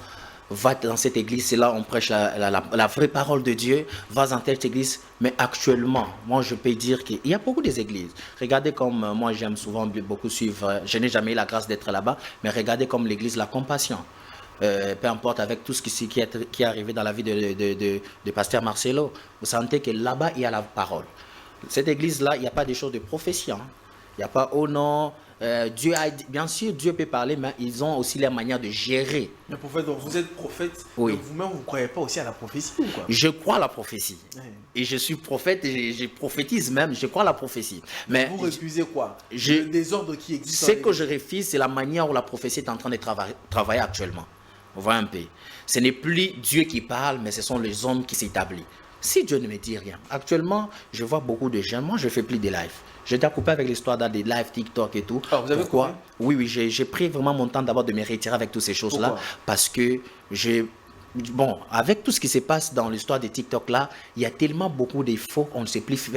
va dans cette église, c'est là on prêche la vraie parole de Dieu, va dans telle église. Mais actuellement, moi je peux dire qu'il y a beaucoup d'églises. Regardez comme moi j'aime souvent beaucoup suivre, je n'ai jamais eu la grâce d'être là-bas, mais regardez comme l'église La Compassion. Peu importe avec tout ce qui est arrivé dans la vie de pasteur Marcelo, vous sentez que là-bas il y a la parole. Cette église-là, il n'y a pas des choses de prophétie. Il n'y a pas, oh non, Dieu a, bien sûr, Dieu peut parler, mais ils ont aussi leur manière de gérer. Mais prophète, donc vous êtes prophète, Oui. donc vous-même, vous ne croyez pas aussi à la prophétie ou quoi? Je crois à la prophétie. Ouais. Et je suis prophète et je prophétise même, je crois à la prophétie. Mais Vous refusez quoi? je- Le désordre qui existe ce dans que je refuse, c'est la manière où la prophétie est en train de travailler actuellement. Vous voyez un peu. Ce n'est plus Dieu qui parle, mais ce sont les hommes qui s'établissent. Si Dieu ne me dit rien, actuellement, je vois beaucoup de gens. Moi, je fais plus de live. J'ai déjà coupé avec l'histoire dans des lives TikTok et tout. Ah, vous avez Pourquoi? coupé? Oui, oui, j'ai pris vraiment mon temps d'abord de me retirer avec toutes ces choses-là. Pourquoi? Parce que bon, avec tout ce qui se passe dans l'histoire des TikTok là, il y a tellement beaucoup de faux, on ne sait plus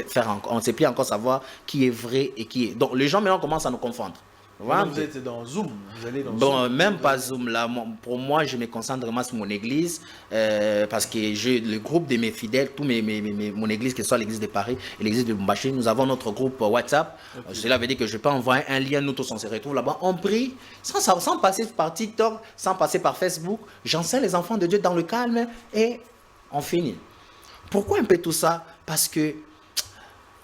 on ne sait plus encore savoir qui est vrai et qui est. Donc les gens maintenant commencent à nous confondre. Voilà. Vous êtes dans Zoom, vous allez dans Bon, Zoom. même pas Zoom là. Pour moi, je me concentre vraiment sur mon église parce que j'ai le groupe de mes fidèles, mon église, que ce soit l'église de Paris et l'église de Lubumbashi, nous avons notre groupe WhatsApp. Cela veut dire que je peux envoyer un lien, nous tous on se retrouve là-bas. On prie sans passer par TikTok, sans passer par Facebook. J'enseigne les enfants de Dieu dans le calme et on finit. Pourquoi un peu tout ça? Parce que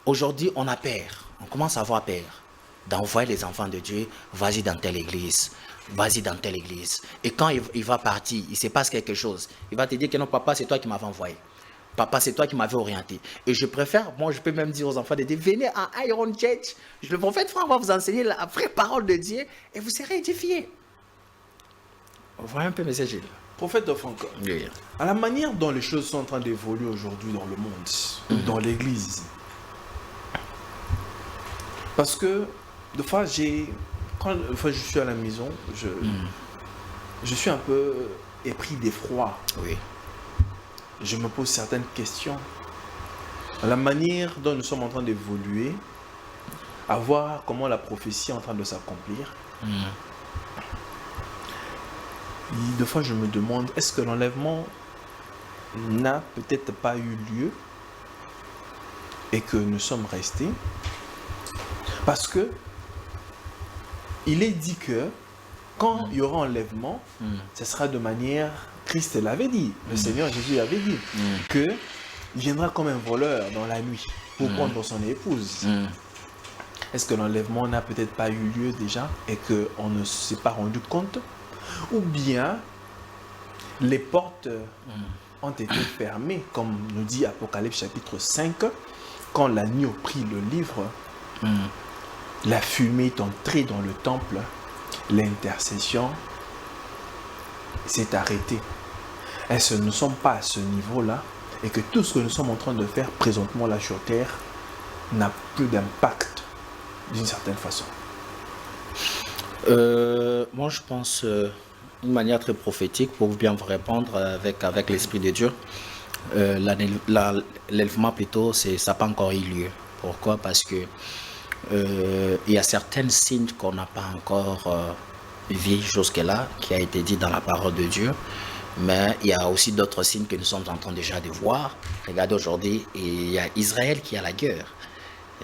aujourd'hui, on a peur. On commence à avoir peur d'envoyer les enfants de Dieu, vas-y dans telle église, vas-y dans telle église. Et quand il va partir, il se passe quelque chose. Il va te dire que non, papa, c'est toi qui m'avais envoyé. Papa, c'est toi qui m'avais orienté. Et je préfère, moi, je peux même dire aux enfants de Dieu, venez à Iron Church. Le prophète Franck va vous enseigner la vraie parole de Dieu et vous serez édifiés. Vous voyez un peu, M. Gilles? Prophète de Franck, Oui. à la manière dont les choses sont en train d'évoluer aujourd'hui dans le monde, dans l'église, parce que des fois, quand je suis à la maison, je suis un peu épris d'effroi. Oui. Je me pose certaines questions. La manière dont nous sommes en train d'évoluer, à voir comment la prophétie est en train de s'accomplir. Des fois, je me demande, est-ce que l'enlèvement n'a peut-être pas eu lieu et que nous sommes restés? Parce que il est dit que quand il y aura enlèvement, ce sera de manière, Christ l'avait dit, le Seigneur Jésus avait dit, que il viendra comme un voleur dans la nuit pour prendre son épouse. Est-ce que l'enlèvement n'a peut-être pas eu lieu déjà et qu'on ne s'est pas rendu compte? Ou bien les portes ont été fermées, comme nous dit Apocalypse chapitre 5, quand l'agneau prit le livre, la fumée est entrée dans le temple, l'intercession s'est arrêtée. Est-ce que nous ne sommes pas à ce niveau-là et que tout ce que nous sommes en train de faire présentement là sur terre n'a plus d'impact d'une certaine façon? Moi, je pense d'une manière très prophétique, pour bien vous répondre avec l'Esprit de Dieu, l'enlèvement plutôt, ça n'a pas encore eu lieu. Pourquoi? Parce que il y a certains signes qu'on n'a pas encore vu jusque-là, qui a été dit dans la parole de Dieu. Mais il y a aussi d'autres signes que nous sommes en train déjà de voir. Regardez aujourd'hui, il y a Israël qui a la guerre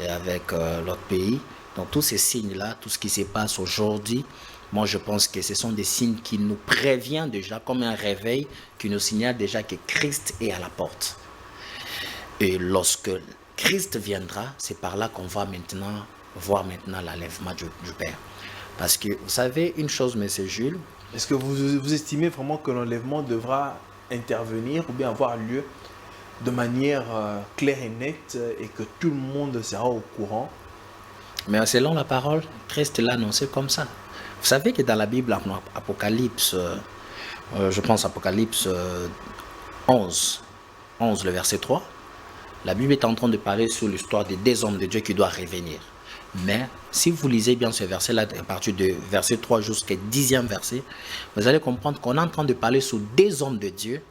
avec l'autre pays. Donc tous ces signes-là, tout ce qui se passe aujourd'hui, moi je pense que ce sont des signes qui nous préviennent déjà, comme un réveil, qui nous signale déjà que Christ est à la porte. Et lorsque Christ viendra, c'est par là qu'on va voir l'enlèvement du Père. Parce que vous savez une chose, M. Jules. Est-ce que vous estimez vraiment que l'enlèvement devra intervenir ou bien avoir lieu de manière claire et nette et que tout le monde sera au courant? Mais selon la parole, Christ l'a annoncé comme ça. Vous savez que dans la Bible, Apocalypse, je pense Apocalypse 11, le verset 3, la Bible est en train de parler sur l'histoire des deux hommes de Dieu qui doivent revenir. Mais si vous lisez bien ce verset-là, à partir de verset 3 jusqu'au 10e verset, vous allez comprendre qu'on est en train de parler sur deux hommes de Dieu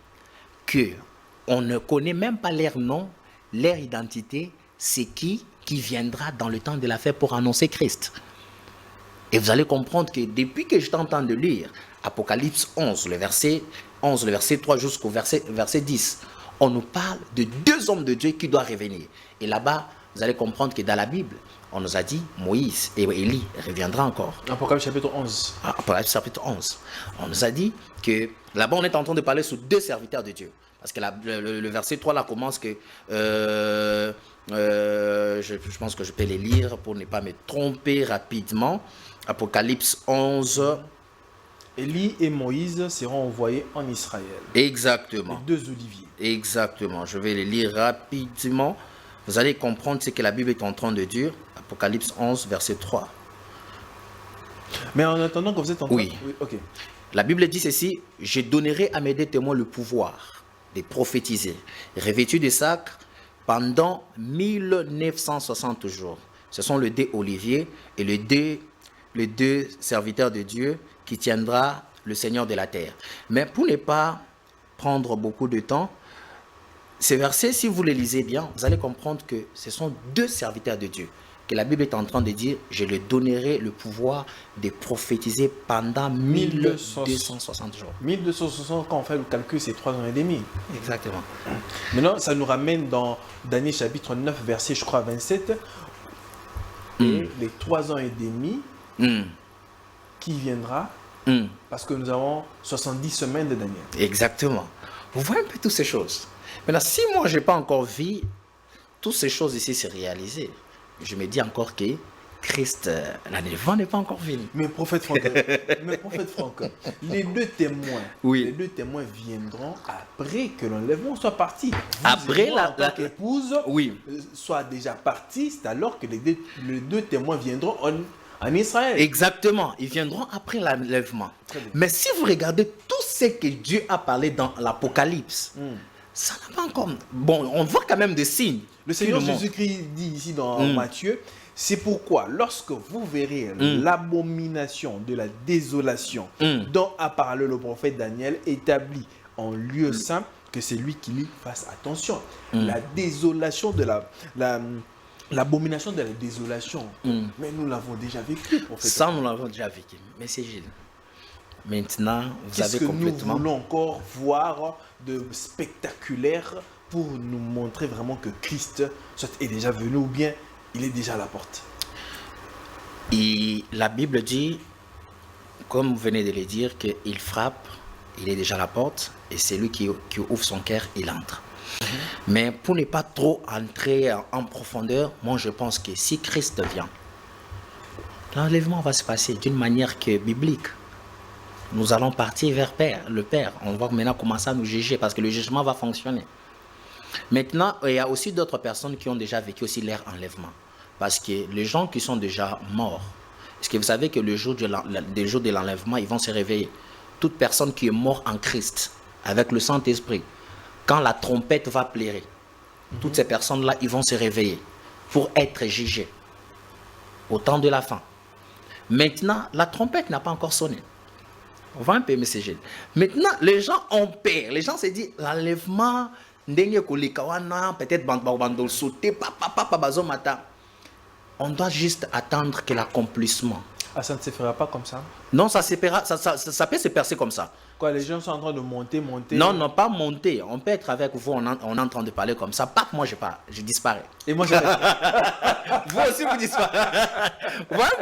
qu'on ne connaît même pas leur nom, leur identité, c'est qui viendra dans le temps de la fête pour annoncer Christ. Et vous allez comprendre que depuis que je t'entends de lire Apocalypse 11, le verset 3 jusqu'au verset 10, on nous parle de deux hommes de Dieu qui doivent revenir. Et là-bas, vous allez comprendre que dans la Bible, on nous a dit Moïse et Élie reviendra encore. Apocalypse chapitre 11. Apocalypse chapitre 11. On nous a dit que là-bas, on est en train de parler sur deux serviteurs de Dieu. Parce que le verset 3 là commence que je pense que je peux les lire pour ne pas me tromper rapidement. Apocalypse 11. Élie et Moïse seront envoyés en Israël. Exactement. Les deux oliviers. Exactement. Je vais les lire rapidement. Vous allez comprendre ce que la Bible est en train de dire. Apocalypse 11, verset 3. Mais en attendant que vous êtes en train... Oui. Ok. La Bible dit ceci: je donnerai à mes deux témoins le pouvoir de prophétiser, revêtus de sacre, pendant 1960 jours. Ce sont les deux oliviers et les deux serviteurs de Dieu qui tiendra le Seigneur de la terre. Mais pour ne pas prendre beaucoup de temps, ces versets, si vous les lisez bien, vous allez comprendre que ce sont deux serviteurs de Dieu. Que la Bible est en train de dire, je leur donnerai le pouvoir de prophétiser pendant 1260 jours. 1260, quand on fait le calcul, c'est 3 ans et demi. Exactement. Maintenant, ça nous ramène dans Daniel chapitre 9, verset, je crois, 27. Et les 3 ans et demi qui viendra, parce que nous avons 70 semaines de Daniel. Exactement. Vous voyez un peu toutes ces choses. Maintenant, si moi, je n'ai pas encore vu toutes ces choses ici se réaliser, je me dis encore que Christ, l'enlèvement n'est pas encore venu. Mais prophète Franck, les deux témoins viendront après que l'enlèvement soit parti. Après la épouse oui. soit déjà partie, c'est alors que les deux témoins viendront en Israël. Exactement, ils viendront après l'enlèvement. Mais si vous regardez tout ce que Dieu a parlé dans l'Apocalypse, ça n'a pas encore... Bon, on voit quand même des signes. Le Seigneur Jésus-Christ dit ici dans Matthieu, c'est pourquoi lorsque vous verrez l'abomination de la désolation dont a parlé le prophète Daniel établi en lieu saint, que c'est lui qui lui fasse attention. La désolation de l'abomination de la désolation. Mais nous l'avons déjà vécu, prophète. Ça, nous l'avons déjà vécu. Mais c'est Gilles. Maintenant, vous avez complètement... Qu'est-ce que nous voulons encore voir de spectaculaire pour nous montrer vraiment que Christ soit est déjà venu ou bien il est déjà à la porte? Et la Bible dit, comme vous venez de le dire, qu'il frappe, il est déjà à la porte, et c'est lui qui ouvre son cœur, il entre. Mais pour ne pas trop entrer en profondeur, moi je pense que si Christ vient, l'enlèvement va se passer d'une manière biblique. Nous allons partir vers le Père. On va maintenant commencer à nous juger parce que le jugement va fonctionner. Maintenant, il y a aussi d'autres personnes qui ont déjà vécu aussi leur enlèvement. Parce que les gens qui sont déjà morts, est-ce que vous savez que le jour de l'enlèvement, ils vont se réveiller? Toute personne qui est morte en Christ, avec le Saint-Esprit, quand la trompette va plairer, toutes ces personnes-là, ils vont se réveiller pour être jugés au temps de la fin. Maintenant, la trompette n'a pas encore sonné. On va un peu messager. Maintenant, les gens ont peur. Les gens se disent, l'enlèvement, peut-être on doit juste attendre que l'accomplissement. Ah, ça ne se fera pas comme ça? Non, ça peut se percer comme ça. Quoi, les gens sont en train de monter. Non, non, pas monter. On peut être avec vous, on est en train de parler comme ça. Pas que moi, je disparais. Et moi, vous aussi, vous disparaissez. Voilà,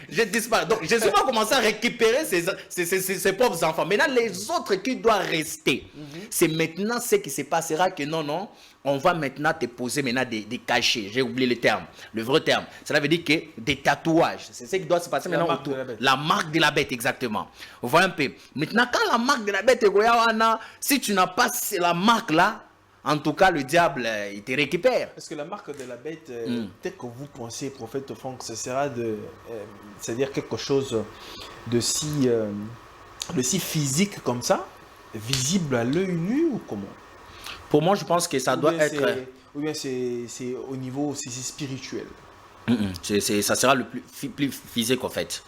je disparais. Donc, Jésus va commencer à récupérer ses pauvres enfants. Maintenant, les autres qui doivent rester, c'est maintenant ce qui se passera que non, on va maintenant te poser maintenant des cachets. J'ai oublié le terme, le vrai terme. Cela veut dire que des tatouages. C'est ce qui doit se passer maintenant autour. La marque de la bête, exactement. Vous voyez un peu. Maintenant, quand la marque de la bête, si tu n'as pas la marque là, en tout cas, le diable, il te récupère. Est-ce que la marque de la bête, peut-être que vous pensez, prophète Franck, ce sera c'est-à-dire quelque chose de si physique comme ça, visible à l'œil nu ou comment? Pour moi, je pense que ça doit être... Ou bien c'est au niveau, c'est spirituel. Ça sera le plus physique en fait.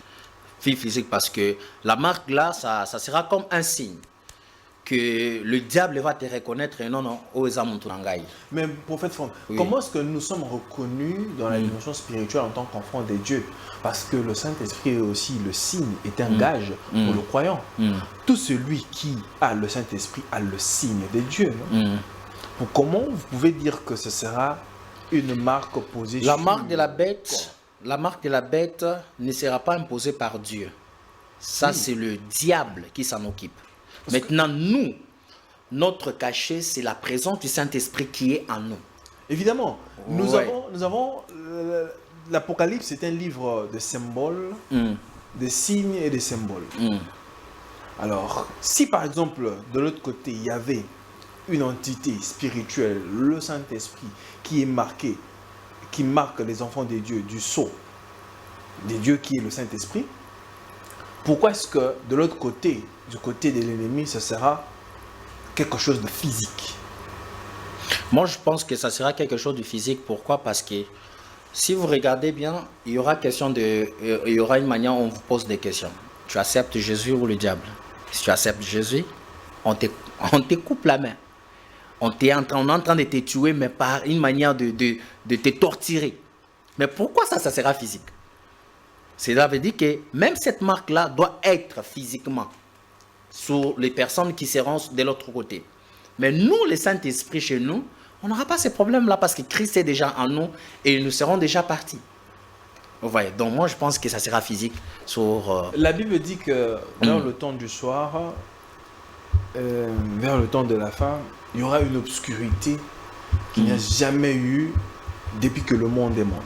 Physique parce que la marque là, ça sera comme un signe que le diable va te reconnaître et non, Mais prophète Franck, comment est-ce que nous sommes reconnus dans la dimension spirituelle en tant qu'enfants de Dieu? Parce que le Saint-Esprit est aussi le signe, est un gage pour le croyant. Tout celui qui a le Saint-Esprit a le signe de Dieu. Comment vous pouvez dire que ce sera une marque posée La sur marque de la bête, la marque de la bête ne sera pas imposée par Dieu. Ça, Oui. c'est le diable qui s'en occupe. Maintenant, nous, notre cachet, c'est la présence du Saint-Esprit qui est en nous. Évidemment, nous Ouais. avons l'Apocalypse est un livre de symboles, de signes et de symboles. Alors, si par exemple, de l'autre côté, il y avait une entité spirituelle, le Saint-Esprit, qui est marqué, qui marque les enfants des dieux, du sceau des dieux qui est le Saint-Esprit, pourquoi est-ce que de l'autre côté, du côté de l'ennemi, ce sera quelque chose de physique? Moi, je pense que ça sera quelque chose de physique. Pourquoi? Parce que si vous regardez bien, il y aura il y aura une manière où on vous pose des questions. Tu acceptes Jésus ou le diable? Si tu acceptes Jésus, on te coupe la main. On est en train de te tuer, mais par une manière de te torturer. Mais pourquoi ça sera physique? Cela veut dire que même cette marque-là doit être physiquement sur les personnes qui seront de l'autre côté. Mais nous, le Saint-Esprit chez nous, on n'aura pas ces problèmes-là parce que Christ est déjà en nous et nous serons déjà partis. Vous voyez, donc moi je pense que ça sera physique sur... La Bible dit que vers le temps du soir, vers le temps de la fin, il y aura une obscurité qu'il n'y a jamais eu depuis que le monde est monde.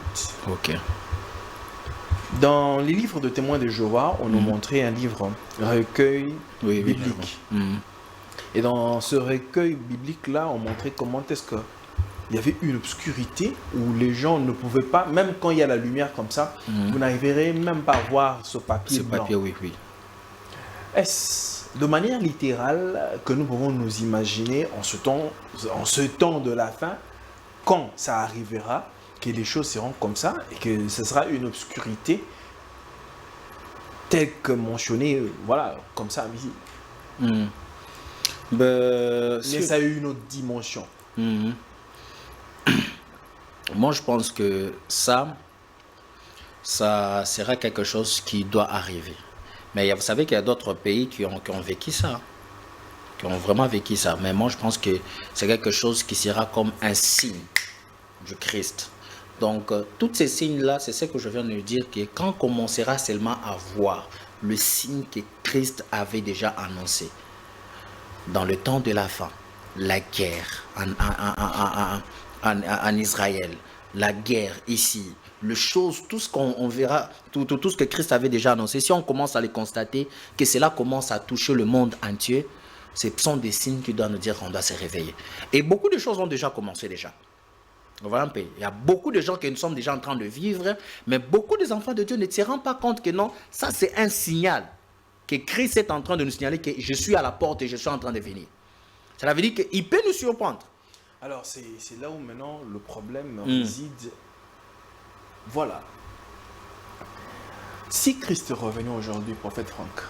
Ok. Dans les livres de témoins de Jéhovah, on nous montrait un livre, un recueil biblique. Et dans ce recueil biblique-là, on montrait comment est-ce qu'il y avait une obscurité où les gens ne pouvaient pas, même quand il y a la lumière comme ça, vous n'arriverez même pas à voir ce papier Ce blanc. papier, oui, oui. Est-ce de manière littérale que nous pouvons nous imaginer en ce temps de la fin, quand ça arrivera, que les choses seront comme ça et que ce sera une obscurité telle que mentionnée, voilà, comme ça, ici. Mais ça a eu une autre dimension. Moi, je pense que ça sera quelque chose qui doit arriver. Mais vous savez qu'il y a d'autres pays qui ont vécu ça, qui ont vraiment vécu ça. Mais moi, je pense que c'est quelque chose qui sera comme un signe du Christ. Donc, tous ces signes-là, c'est ce que je viens de dire, que quand on commencera seulement à voir le signe que Christ avait déjà annoncé, dans le temps de la fin, la guerre en Israël, la guerre ici, tout ce qu'on verra, tout ce que Christ avait déjà annoncé, si on commence à les constater, que cela commence à toucher le monde entier, ce sont des signes qui doivent nous dire qu'on doit se réveiller. Et beaucoup de choses ont déjà commencé déjà. Voilà un peu. Il y a beaucoup de gens que nous sommes déjà en train de vivre, mais beaucoup des enfants de Dieu ne se rendent pas compte que non, ça c'est un signal, que Christ est en train de nous signaler que je suis à la porte et je suis en train de venir. Cela veut dire qu'il peut nous surprendre. Alors c'est là où maintenant le problème réside. Voilà. Si Christ revenait aujourd'hui, prophète Franck,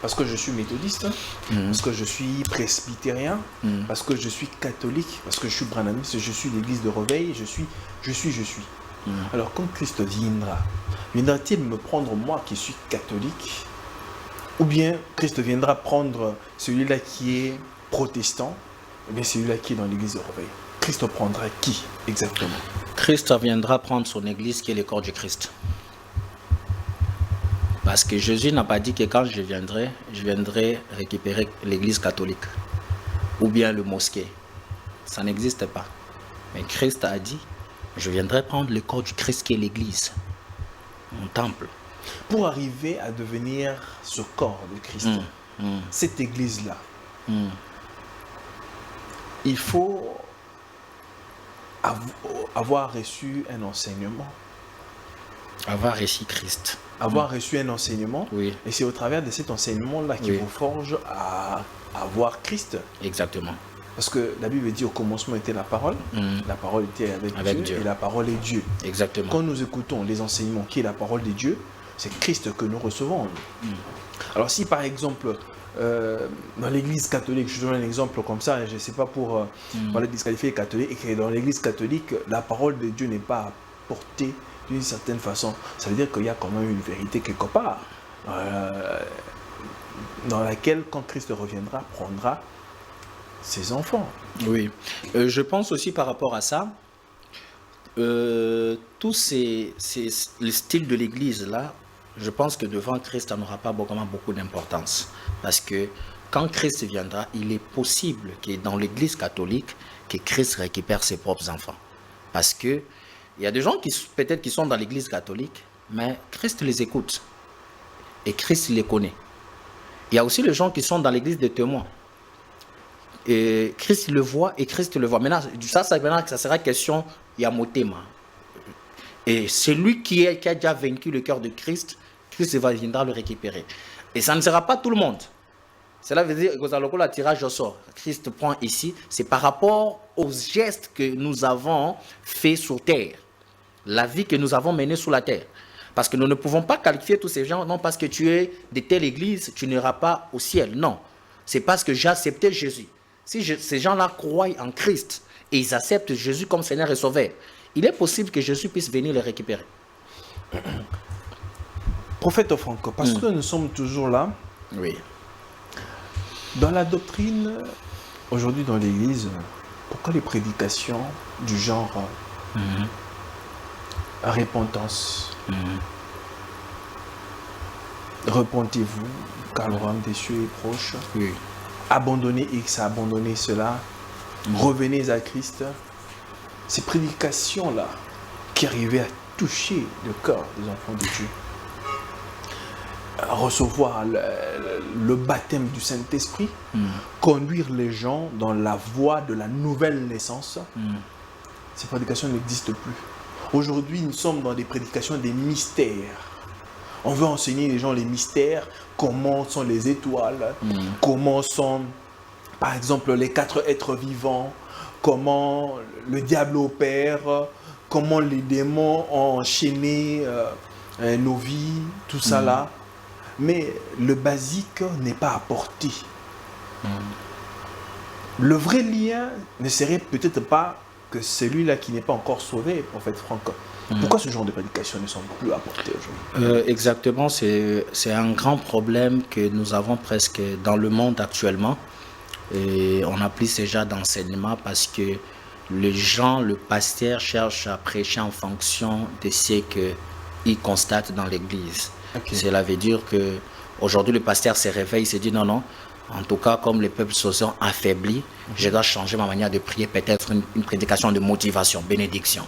parce que je suis méthodiste, parce que je suis presbytérien, parce que je suis catholique, parce que je suis branhamiste, je suis l'église de réveil, je suis. Alors quand Christ viendra-t-il me prendre moi qui suis catholique, ou bien Christ viendra prendre celui-là qui est protestant, ou bien celui-là qui est dans l'église de réveil? Christ prendra qui exactement? Christ viendra prendre son église qui est le corps du Christ. Parce que Jésus n'a pas dit que quand je viendrai récupérer l'église catholique ou bien le mosquée. Ça n'existe pas. Mais Christ a dit, je viendrai prendre le corps du Christ qui est l'église, mon temple. Pour arriver à devenir ce corps de Christ, cette église-là, il faut avoir reçu un enseignement. Avoir reçu Christ. Avoir reçu un enseignement. Oui. Et c'est au travers de cet enseignement-là qui vous forge à voir Christ. Exactement. Parce que la Bible dit au commencement était la parole. La parole était avec Dieu. Et la parole est Dieu. Exactement. Quand nous écoutons les enseignements qui est la parole de Dieu, c'est Christ que nous recevons. Alors si par exemple, dans l'église catholique, je donne un exemple comme ça, je ne sais pas pour les disqualifier catholiques, et que dans l'église catholique, la parole de Dieu n'est pas portée d'une certaine façon, ça veut dire qu'il y a quand même une vérité quelque part, dans laquelle, quand Christ reviendra, prendra ses enfants. Oui. Je pense aussi par rapport à ça, Le style de l'église là, je pense que devant Christ, ça n'aura pas vraiment beaucoup d'importance. Parce que quand Christ viendra, il est possible que dans l'église catholique, que Christ récupère ses propres enfants. Parce que il y a des gens qui peut-être qui sont dans l'église catholique, mais Christ les écoute. Et Christ les connaît. Il y a aussi les gens qui sont dans l'église des témoins. Et Christ le voit et Christ le voit. Maintenant, ça sera question Yamotema. Et celui qui a déjà vaincu le cœur de Christ, Christ viendra le récupérer. Et ça ne sera pas tout le monde. Cela veut dire que le tirage au sort, Christ prend ici, c'est par rapport aux gestes que nous avons faits sur terre, la vie que nous avons menée sur la terre. Parce que nous ne pouvons pas qualifier tous ces gens, non parce que tu es de telle église, tu n'iras pas au ciel. Non, c'est parce que j'ai accepté Jésus. Si ces gens-là croient en Christ et ils acceptent Jésus comme Seigneur et Sauveur, il est possible que Jésus puisse venir les récupérer. Prophète Franco, parce que nous sommes toujours là, oui. Dans la doctrine, aujourd'hui dans l'Église, pourquoi les prédications du genre repentance, repentez-vous, car le royaume des cieux est proche, oui. Abandonnez X, abandonnez cela, revenez à Christ. Ces prédications-là qui arrivaient à toucher le cœur des enfants de Dieu, à recevoir le baptême du Saint-Esprit, conduire les gens dans la voie de la nouvelle naissance, ces prédications n'existent plus. Aujourd'hui, nous sommes dans des prédications des mystères. On veut enseigner les gens les mystères, comment sont les étoiles, comment sont, par exemple, les 4 êtres vivants, comment le diable opère, comment les démons ont enchaîné nos vies, tout ça là. Mais le basique n'est pas apporté. Le vrai lien ne serait peut-être pas que celui-là qui n'est pas encore sauvé, prophète Franck. Pourquoi ce genre de prédications ne sont plus apportées aujourd'hui? Exactement, c'est un grand problème que nous avons presque dans le monde actuellement. Et on n'a plus ces genres d'enseignement parce que les gens, le pasteur cherche à prêcher en fonction de ce qu'il constate dans l'église. Okay. Cela veut dire qu'aujourd'hui, le pasteur se réveille, il se dit non, en tout cas, comme les peuples se sont affaiblis, je dois changer ma manière de prier, peut-être une prédication de motivation, bénédiction.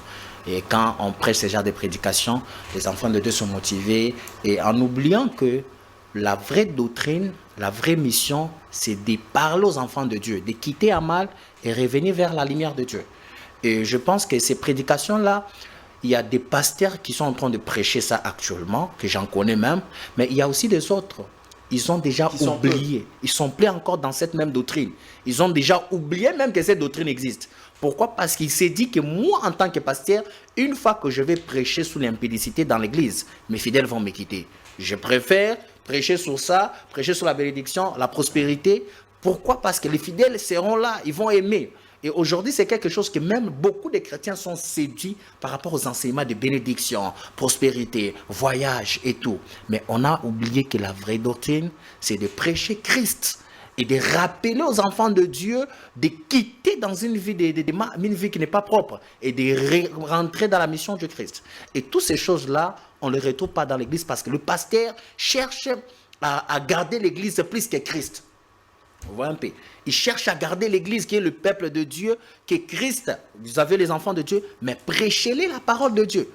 Et quand on prêche ce genre de prédication, les enfants de Dieu sont motivés, et en oubliant que la vraie doctrine, la vraie mission, c'est de parler aux enfants de Dieu, de quitter Amal et revenir vers la lumière de Dieu. Et je pense que ces prédications-là, il y a des pasteurs qui sont en train de prêcher ça actuellement, que j'en connais même, mais il y a aussi des autres. Ils ont déjà oublié. Ils sont plus encore dans cette même doctrine. Ils ont déjà oublié même que cette doctrine existe. Pourquoi? Parce qu'il s'est dit que moi, en tant que pasteur, une fois que je vais prêcher sous l'impudicité dans l'église, mes fidèles vont me quitter. Je préfère prêcher sur ça, prêcher sur la bénédiction, la prospérité. Pourquoi? Parce que les fidèles seront là, ils vont aimer. Et aujourd'hui, c'est quelque chose que même beaucoup de chrétiens sont séduits par rapport aux enseignements de bénédiction, prospérité, voyage et tout. Mais on a oublié que la vraie doctrine, c'est de prêcher Christ et de rappeler aux enfants de Dieu de quitter dans une vie, une vie qui n'est pas propre et de rentrer dans la mission de Christ. Et toutes ces choses-là, on ne les retrouve pas dans l'église parce que le pasteur cherche à garder l'église plus que Christ. Vous voyez un peu. Il cherche à garder l'église qui est le peuple de Dieu, qui est Christ. Vous avez les enfants de Dieu, mais prêchez-les la parole de Dieu.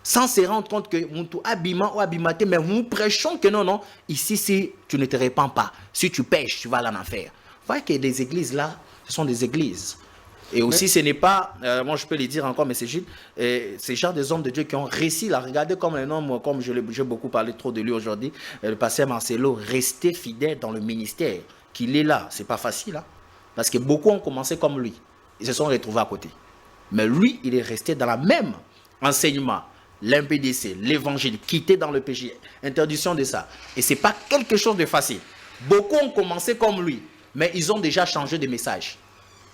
Sans se rendre compte que nous abîmons ou abîmaté, mais nous prêchons que non, ici, si tu ne te répands pas, si tu pêches, tu vas aller en enfer. Vous voyez que les églises là, ce sont des églises. Et aussi, ce n'est pas, moi je peux le dire encore, mais c'est juste, ces gens des hommes de Dieu qui ont réussi à regarder comme un homme, comme j'ai beaucoup parlé trop de lui aujourd'hui, le pasteur Marcelo, rester fidèle dans le ministère. Qu'il est là, c'est pas facile, hein? Parce que beaucoup ont commencé comme lui, ils se sont retrouvés à côté. Mais lui, il est resté dans la même enseignement, l'impédicé, l'évangile, quitté dans le péché, interdiction de ça. Et c'est pas quelque chose de facile. Beaucoup ont commencé comme lui, mais ils ont déjà changé de message.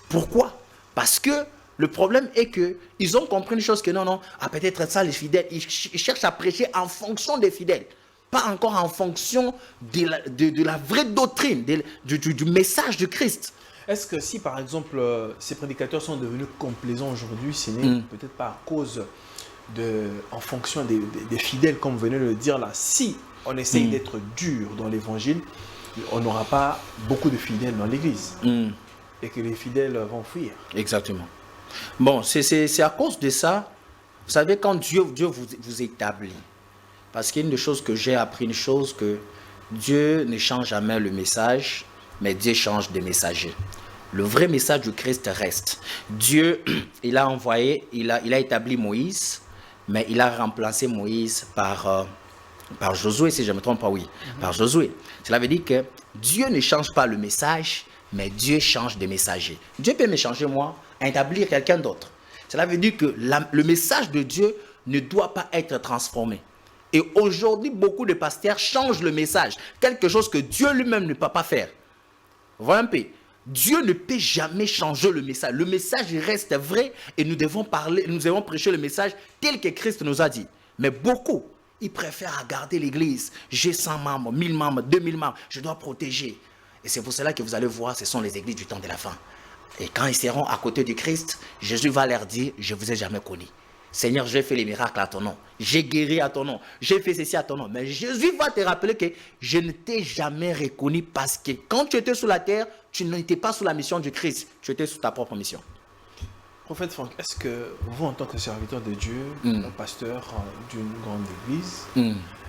Pourquoi? Parce que le problème est que ils ont compris une chose que non, peut-être ça les fidèles, ils cherchent à prêcher en fonction des fidèles. Pas encore en fonction de la vraie doctrine, du message de Christ. Est-ce que si par exemple ces prédicateurs sont devenus complaisants aujourd'hui, ce n'est peut-être pas à cause en fonction des fidèles, comme vous venez de le dire là, si on essaye d'être dur dans l'évangile, on n'aura pas beaucoup de fidèles dans l'église et que les fidèles vont fuir. Exactement. Bon, c'est à cause de ça, vous savez, quand Dieu vous établit, parce qu'il y a une des choses que j'ai appris, une chose que Dieu ne change jamais le message, mais Dieu change de messager. Le vrai message du Christ reste. Dieu, il a envoyé, il a établi Moïse, mais il a remplacé Moïse par Josué, si je ne me trompe pas, oui, par Josué. Cela veut dire que Dieu ne change pas le message, mais Dieu change de messager. Dieu peut me changer moi, établir quelqu'un d'autre. Cela veut dire que le message de Dieu ne doit pas être transformé. Et aujourd'hui, beaucoup de pasteurs changent le message. Quelque chose que Dieu lui-même ne peut pas faire. Voilà un peu. Dieu ne peut jamais changer le message. Le message reste vrai et nous devons prêcher le message tel que Christ nous a dit. Mais beaucoup, ils préfèrent garder l'église. J'ai 100 membres, 1000 membres, 2000 membres. Je dois protéger. Et c'est pour cela que vous allez voir, ce sont les églises du temps de la fin. Et quand ils seront à côté du Christ, Jésus va leur dire, je ne vous ai jamais connu. Seigneur, j'ai fait les miracles à ton nom. J'ai guéri à ton nom. J'ai fait ceci à ton nom. Mais Jésus va te rappeler que je ne t'ai jamais reconnu parce que quand tu étais sur la terre, tu n'étais pas sous la mission du Christ. Tu étais sous ta propre mission. Prophète Franck, est-ce que vous, en tant que serviteur de Dieu, un pasteur d'une grande église,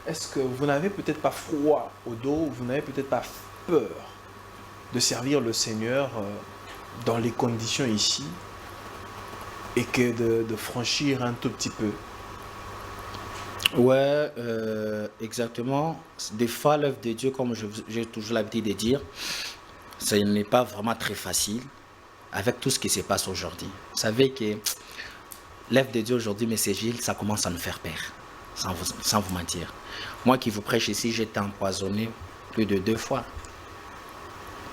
est-ce que vous n'avez peut-être pas froid au dos, vous n'avez peut-être pas peur de servir le Seigneur dans les conditions ici et que de franchir un tout petit peu? Ouais, exactement. Des fois, l'œuvre de Dieu, comme j'ai toujours l'habitude de dire, ce n'est pas vraiment très facile avec tout ce qui se passe aujourd'hui. Vous savez que l'œuvre de Dieu aujourd'hui, M. Gilles, ça commence à nous faire peur, sans vous mentir. Moi qui vous prêche ici, j'ai été empoisonné plus de 2 fois.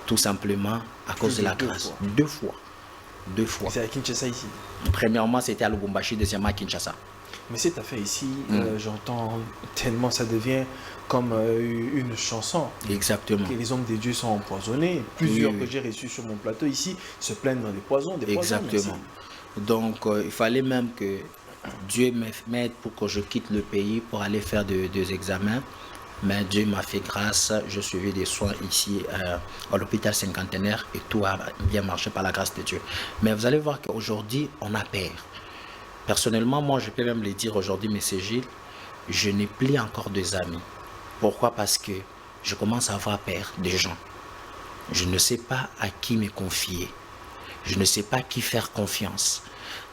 Tout simplement à cause de la grâce. 2 fois. 2 fois. C'est à Kinshasa ici? Premièrement, c'était à Lubumbashi, deuxièmement à Kinshasa. Mais cette affaire ici, j'entends tellement, ça devient comme une chanson. Exactement. Que les hommes de Dieu sont empoisonnés. Plusieurs que j'ai reçus sur mon plateau ici se plaignent dans des poisons. Exactement. Donc, il fallait même que Dieu m'aide pour que je quitte le pays pour aller faire des examens. Mais Dieu m'a fait grâce, je suivais des soins ici à l'hôpital cinquantenaire et tout a bien marché par la grâce de Dieu. Mais vous allez voir qu'aujourd'hui, on a peur. Personnellement, moi, je peux même le dire aujourd'hui, M. Gilles, je n'ai plus encore des amis. Pourquoi? Parce que je commence à avoir peur des gens. Je ne sais pas à qui me confier. Je ne sais pas qui faire confiance.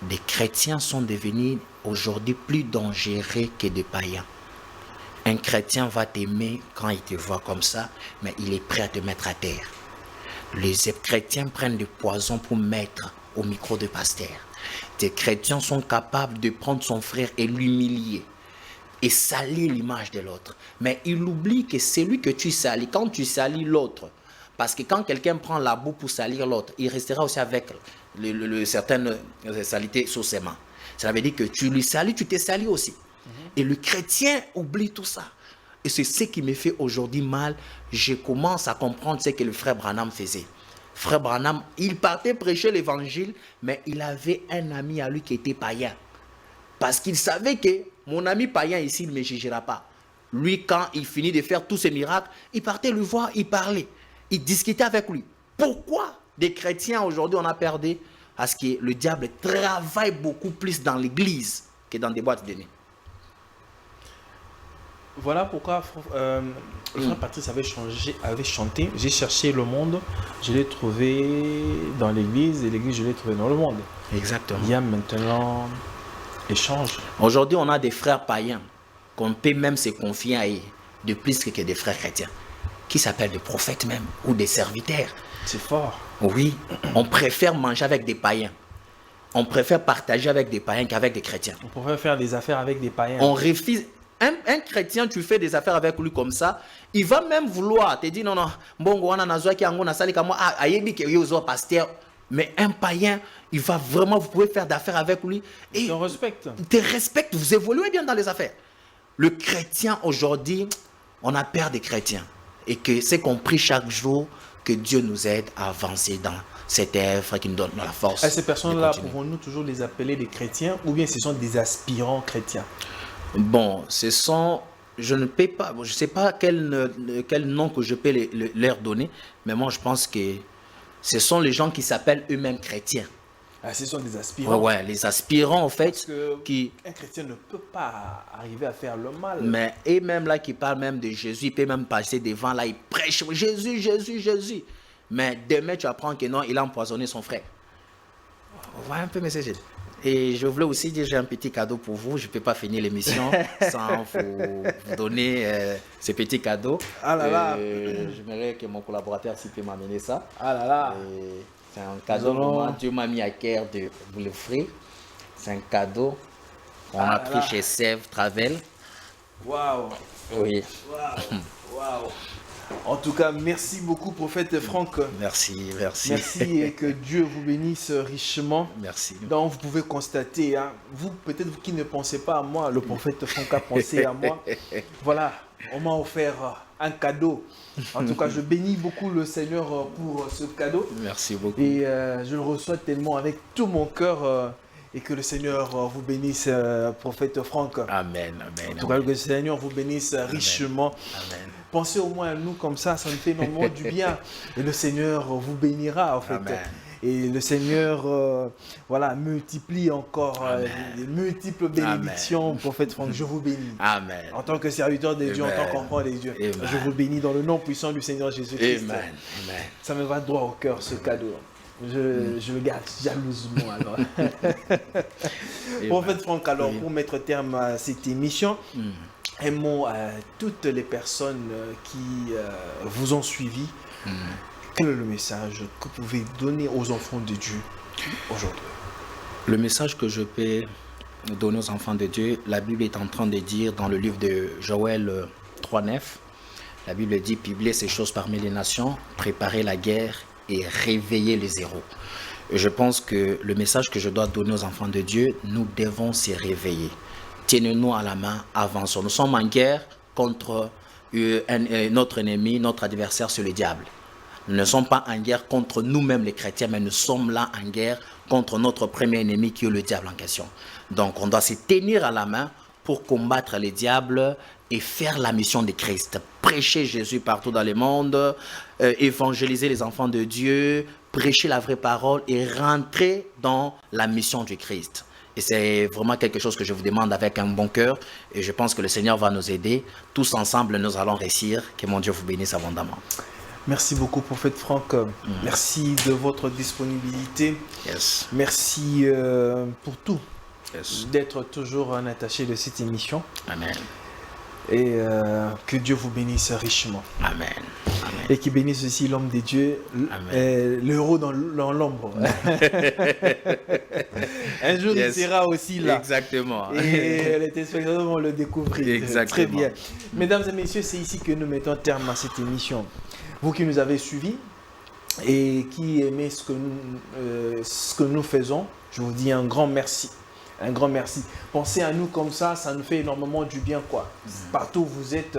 Des chrétiens sont devenus aujourd'hui plus dangereux que des païens. Un chrétien va t'aimer quand il te voit comme ça, mais il est prêt à te mettre à terre. Les chrétiens prennent du poison pour mettre au micro de pasteur. Des chrétiens sont capables de prendre son frère et l'humilier et salir l'image de l'autre. Mais il oublie que c'est lui que tu salis. Quand tu salis l'autre, parce que quand quelqu'un prend la boue pour salir l'autre, il restera aussi avec certaines saletés sur ses mains. Ça veut dire que tu lui salis, tu t'es sali aussi. Et le chrétien oublie tout ça. Et c'est ce qui me fait aujourd'hui mal. Je commence à comprendre ce que le frère Branham faisait. Frère Branham, il partait prêcher l'évangile, mais il avait un ami à lui qui était païen. Parce qu'il savait que mon ami païen ici ne me jugera pas. Lui, quand il finit de faire tous ses miracles, il partait le voir, il parlait. Il discutait avec lui. Pourquoi des chrétiens aujourd'hui on a perdu? Parce que le diable travaille beaucoup plus dans l'église que dans des boîtes de nuit. Voilà pourquoi le frère Patrice avait chanté. J'ai cherché le monde, je l'ai trouvé dans l'église et l'église, je l'ai trouvé dans le monde. Exactement. Il y a maintenant échange. Aujourd'hui, on a des frères païens qu'on peut même se confier à eux, de plus que des frères chrétiens, qui s'appellent des prophètes même, ou des serviteurs. C'est fort. Oui, on préfère manger avec des païens. On préfère partager avec des païens qu'avec des chrétiens. On préfère faire des affaires avec des païens. On refuse. Un chrétien, tu fais des affaires avec lui comme ça, il va même vouloir te dire non, non, bon, mais un païen, il va vraiment, vous pouvez faire d'affaires avec lui. Et il te respecte. Il te respecte, vous évoluez bien dans les affaires. Le chrétien aujourd'hui, on a peur des chrétiens. Et que c'est compris chaque jour que Dieu nous aide à avancer cet œuvre qui nous donne la force. Et ces personnes-là, de continuer. pouvons-nous toujours les appeler des chrétiens ou bien ce sont des aspirants chrétiens? Bon, ce sont, je ne sais pas, je sais pas quel nom que je peux leur donner, mais moi je pense que ce sont les gens qui s'appellent eux-mêmes chrétiens. Ah, ce sont des aspirants. Ouais, les aspirants en Parce fait, que qui, un chrétien ne peut pas arriver à faire le mal. mais et même là qui parlent même de Jésus, ils peuvent même passer devant là, ils prêchent Jésus, Jésus, Jésus. Mais demain tu apprends que non, il a empoisonné son frère. Voilà un peu mes sujets. Et je voulais aussi dire, j'ai un petit cadeau pour vous. Je ne peux pas finir l'émission sans vous donner ce petit cadeau. Ah là là. J'aimerais que mon collaborateur s'il peut m'amener ça. Ah là là. C'est un cadeau, vraiment, Dieu m'a mis à cœur de vous l'offrir. C'est un cadeau qu'on a pris chez Sèvres Travel. Waouh. Oui. Waouh. Waouh. En tout cas, merci beaucoup, prophète Franck. Merci, merci. Merci et que Dieu vous bénisse richement. Merci. Donc, vous pouvez constater, hein, vous, peut-être vous qui ne pensez pas à moi, le prophète Franck a pensé à moi. Voilà, on m'a offert un cadeau. En tout cas, je bénis beaucoup le Seigneur pour ce cadeau. Merci beaucoup. Et je le reçois tellement avec tout mon cœur. Et que le Seigneur vous bénisse, prophète Franck. Amen, amen. En tout cas, que le Seigneur vous bénisse richement. Amen. Pensez au moins à nous comme ça nous fait énormément du bien. Et le Seigneur vous bénira en fait. Amen. Et le Seigneur voilà, multiplie encore les multiples bénédictions, prophète Franck. Je vous bénis. Amen. En tant que serviteur de Dieu, en tant qu'enfant de Dieu, Amen. je vous bénis dans le nom puissant du Seigneur Jésus-Christ. Amen. Amen. Ça me va droit au cœur ce cadeau. Je le garde jalousement alors. Prophète Franck, alors pour mettre terme à cette émission, un mot à toutes les personnes qui vous ont suivi. Quel est le message que vous pouvez donner aux enfants de Dieu aujourd'hui? Le message que je peux donner aux enfants de Dieu, la Bible est en train de dire dans le livre de Joël 3,9, la Bible dit: publier ces choses parmi les nations, préparer la guerre et réveiller les héros. Et je pense que le message que je dois donner aux enfants de Dieu, nous devons se réveiller. Tenez-nous à la main, avançons. Nous sommes en guerre contre notre ennemi, notre adversaire, c'est le diable. Nous ne sommes pas en guerre contre nous-mêmes les chrétiens, mais nous sommes là en guerre contre notre premier ennemi qui est le diable en question. Donc on doit se tenir à la main pour combattre les diables et faire la mission de Christ. Prêcher Jésus partout dans le monde, évangéliser les enfants de Dieu, prêcher la vraie parole et rentrer dans la mission du Christ. Et c'est vraiment quelque chose que je vous demande avec un bon cœur. Et je pense que le Seigneur va nous aider. Tous ensemble, nous allons réussir. Que mon Dieu vous bénisse abondamment. Merci beaucoup, prophète Franck. Merci de votre disponibilité. Yes. Merci pour tout. Yes. D'être toujours un attaché de cette émission. Amen. Et que Dieu vous bénisse richement. Amen. Amen. Et qu'il bénisse aussi l'homme de Dieu, l'héros dans l'ombre. Un jour, il sera aussi là. Exactement. Et les téléspectateurs vont le découvrir. Exactement. Très bien. Mesdames et messieurs, c'est ici que nous mettons terme à cette émission. Vous qui nous avez suivis et qui aimez ce que nous faisons, je vous dis un grand merci. Un grand merci. Pensez à nous comme ça nous fait énormément du bien, quoi. Partout où vous êtes,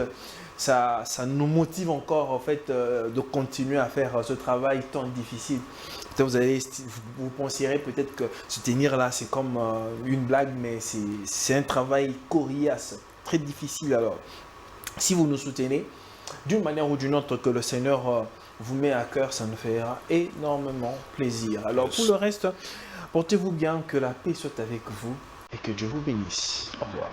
ça nous motive encore, en fait, de continuer à faire ce travail tant difficile. Vous penserez peut-être que se tenir là, c'est comme une blague, mais c'est un travail coriace, très difficile. Alors, si vous nous soutenez, d'une manière ou d'une autre, que le Seigneur vous met à cœur, ça nous fera énormément plaisir. Alors, pour le reste, portez-vous bien, que la paix soit avec vous et que Dieu vous bénisse. Au revoir.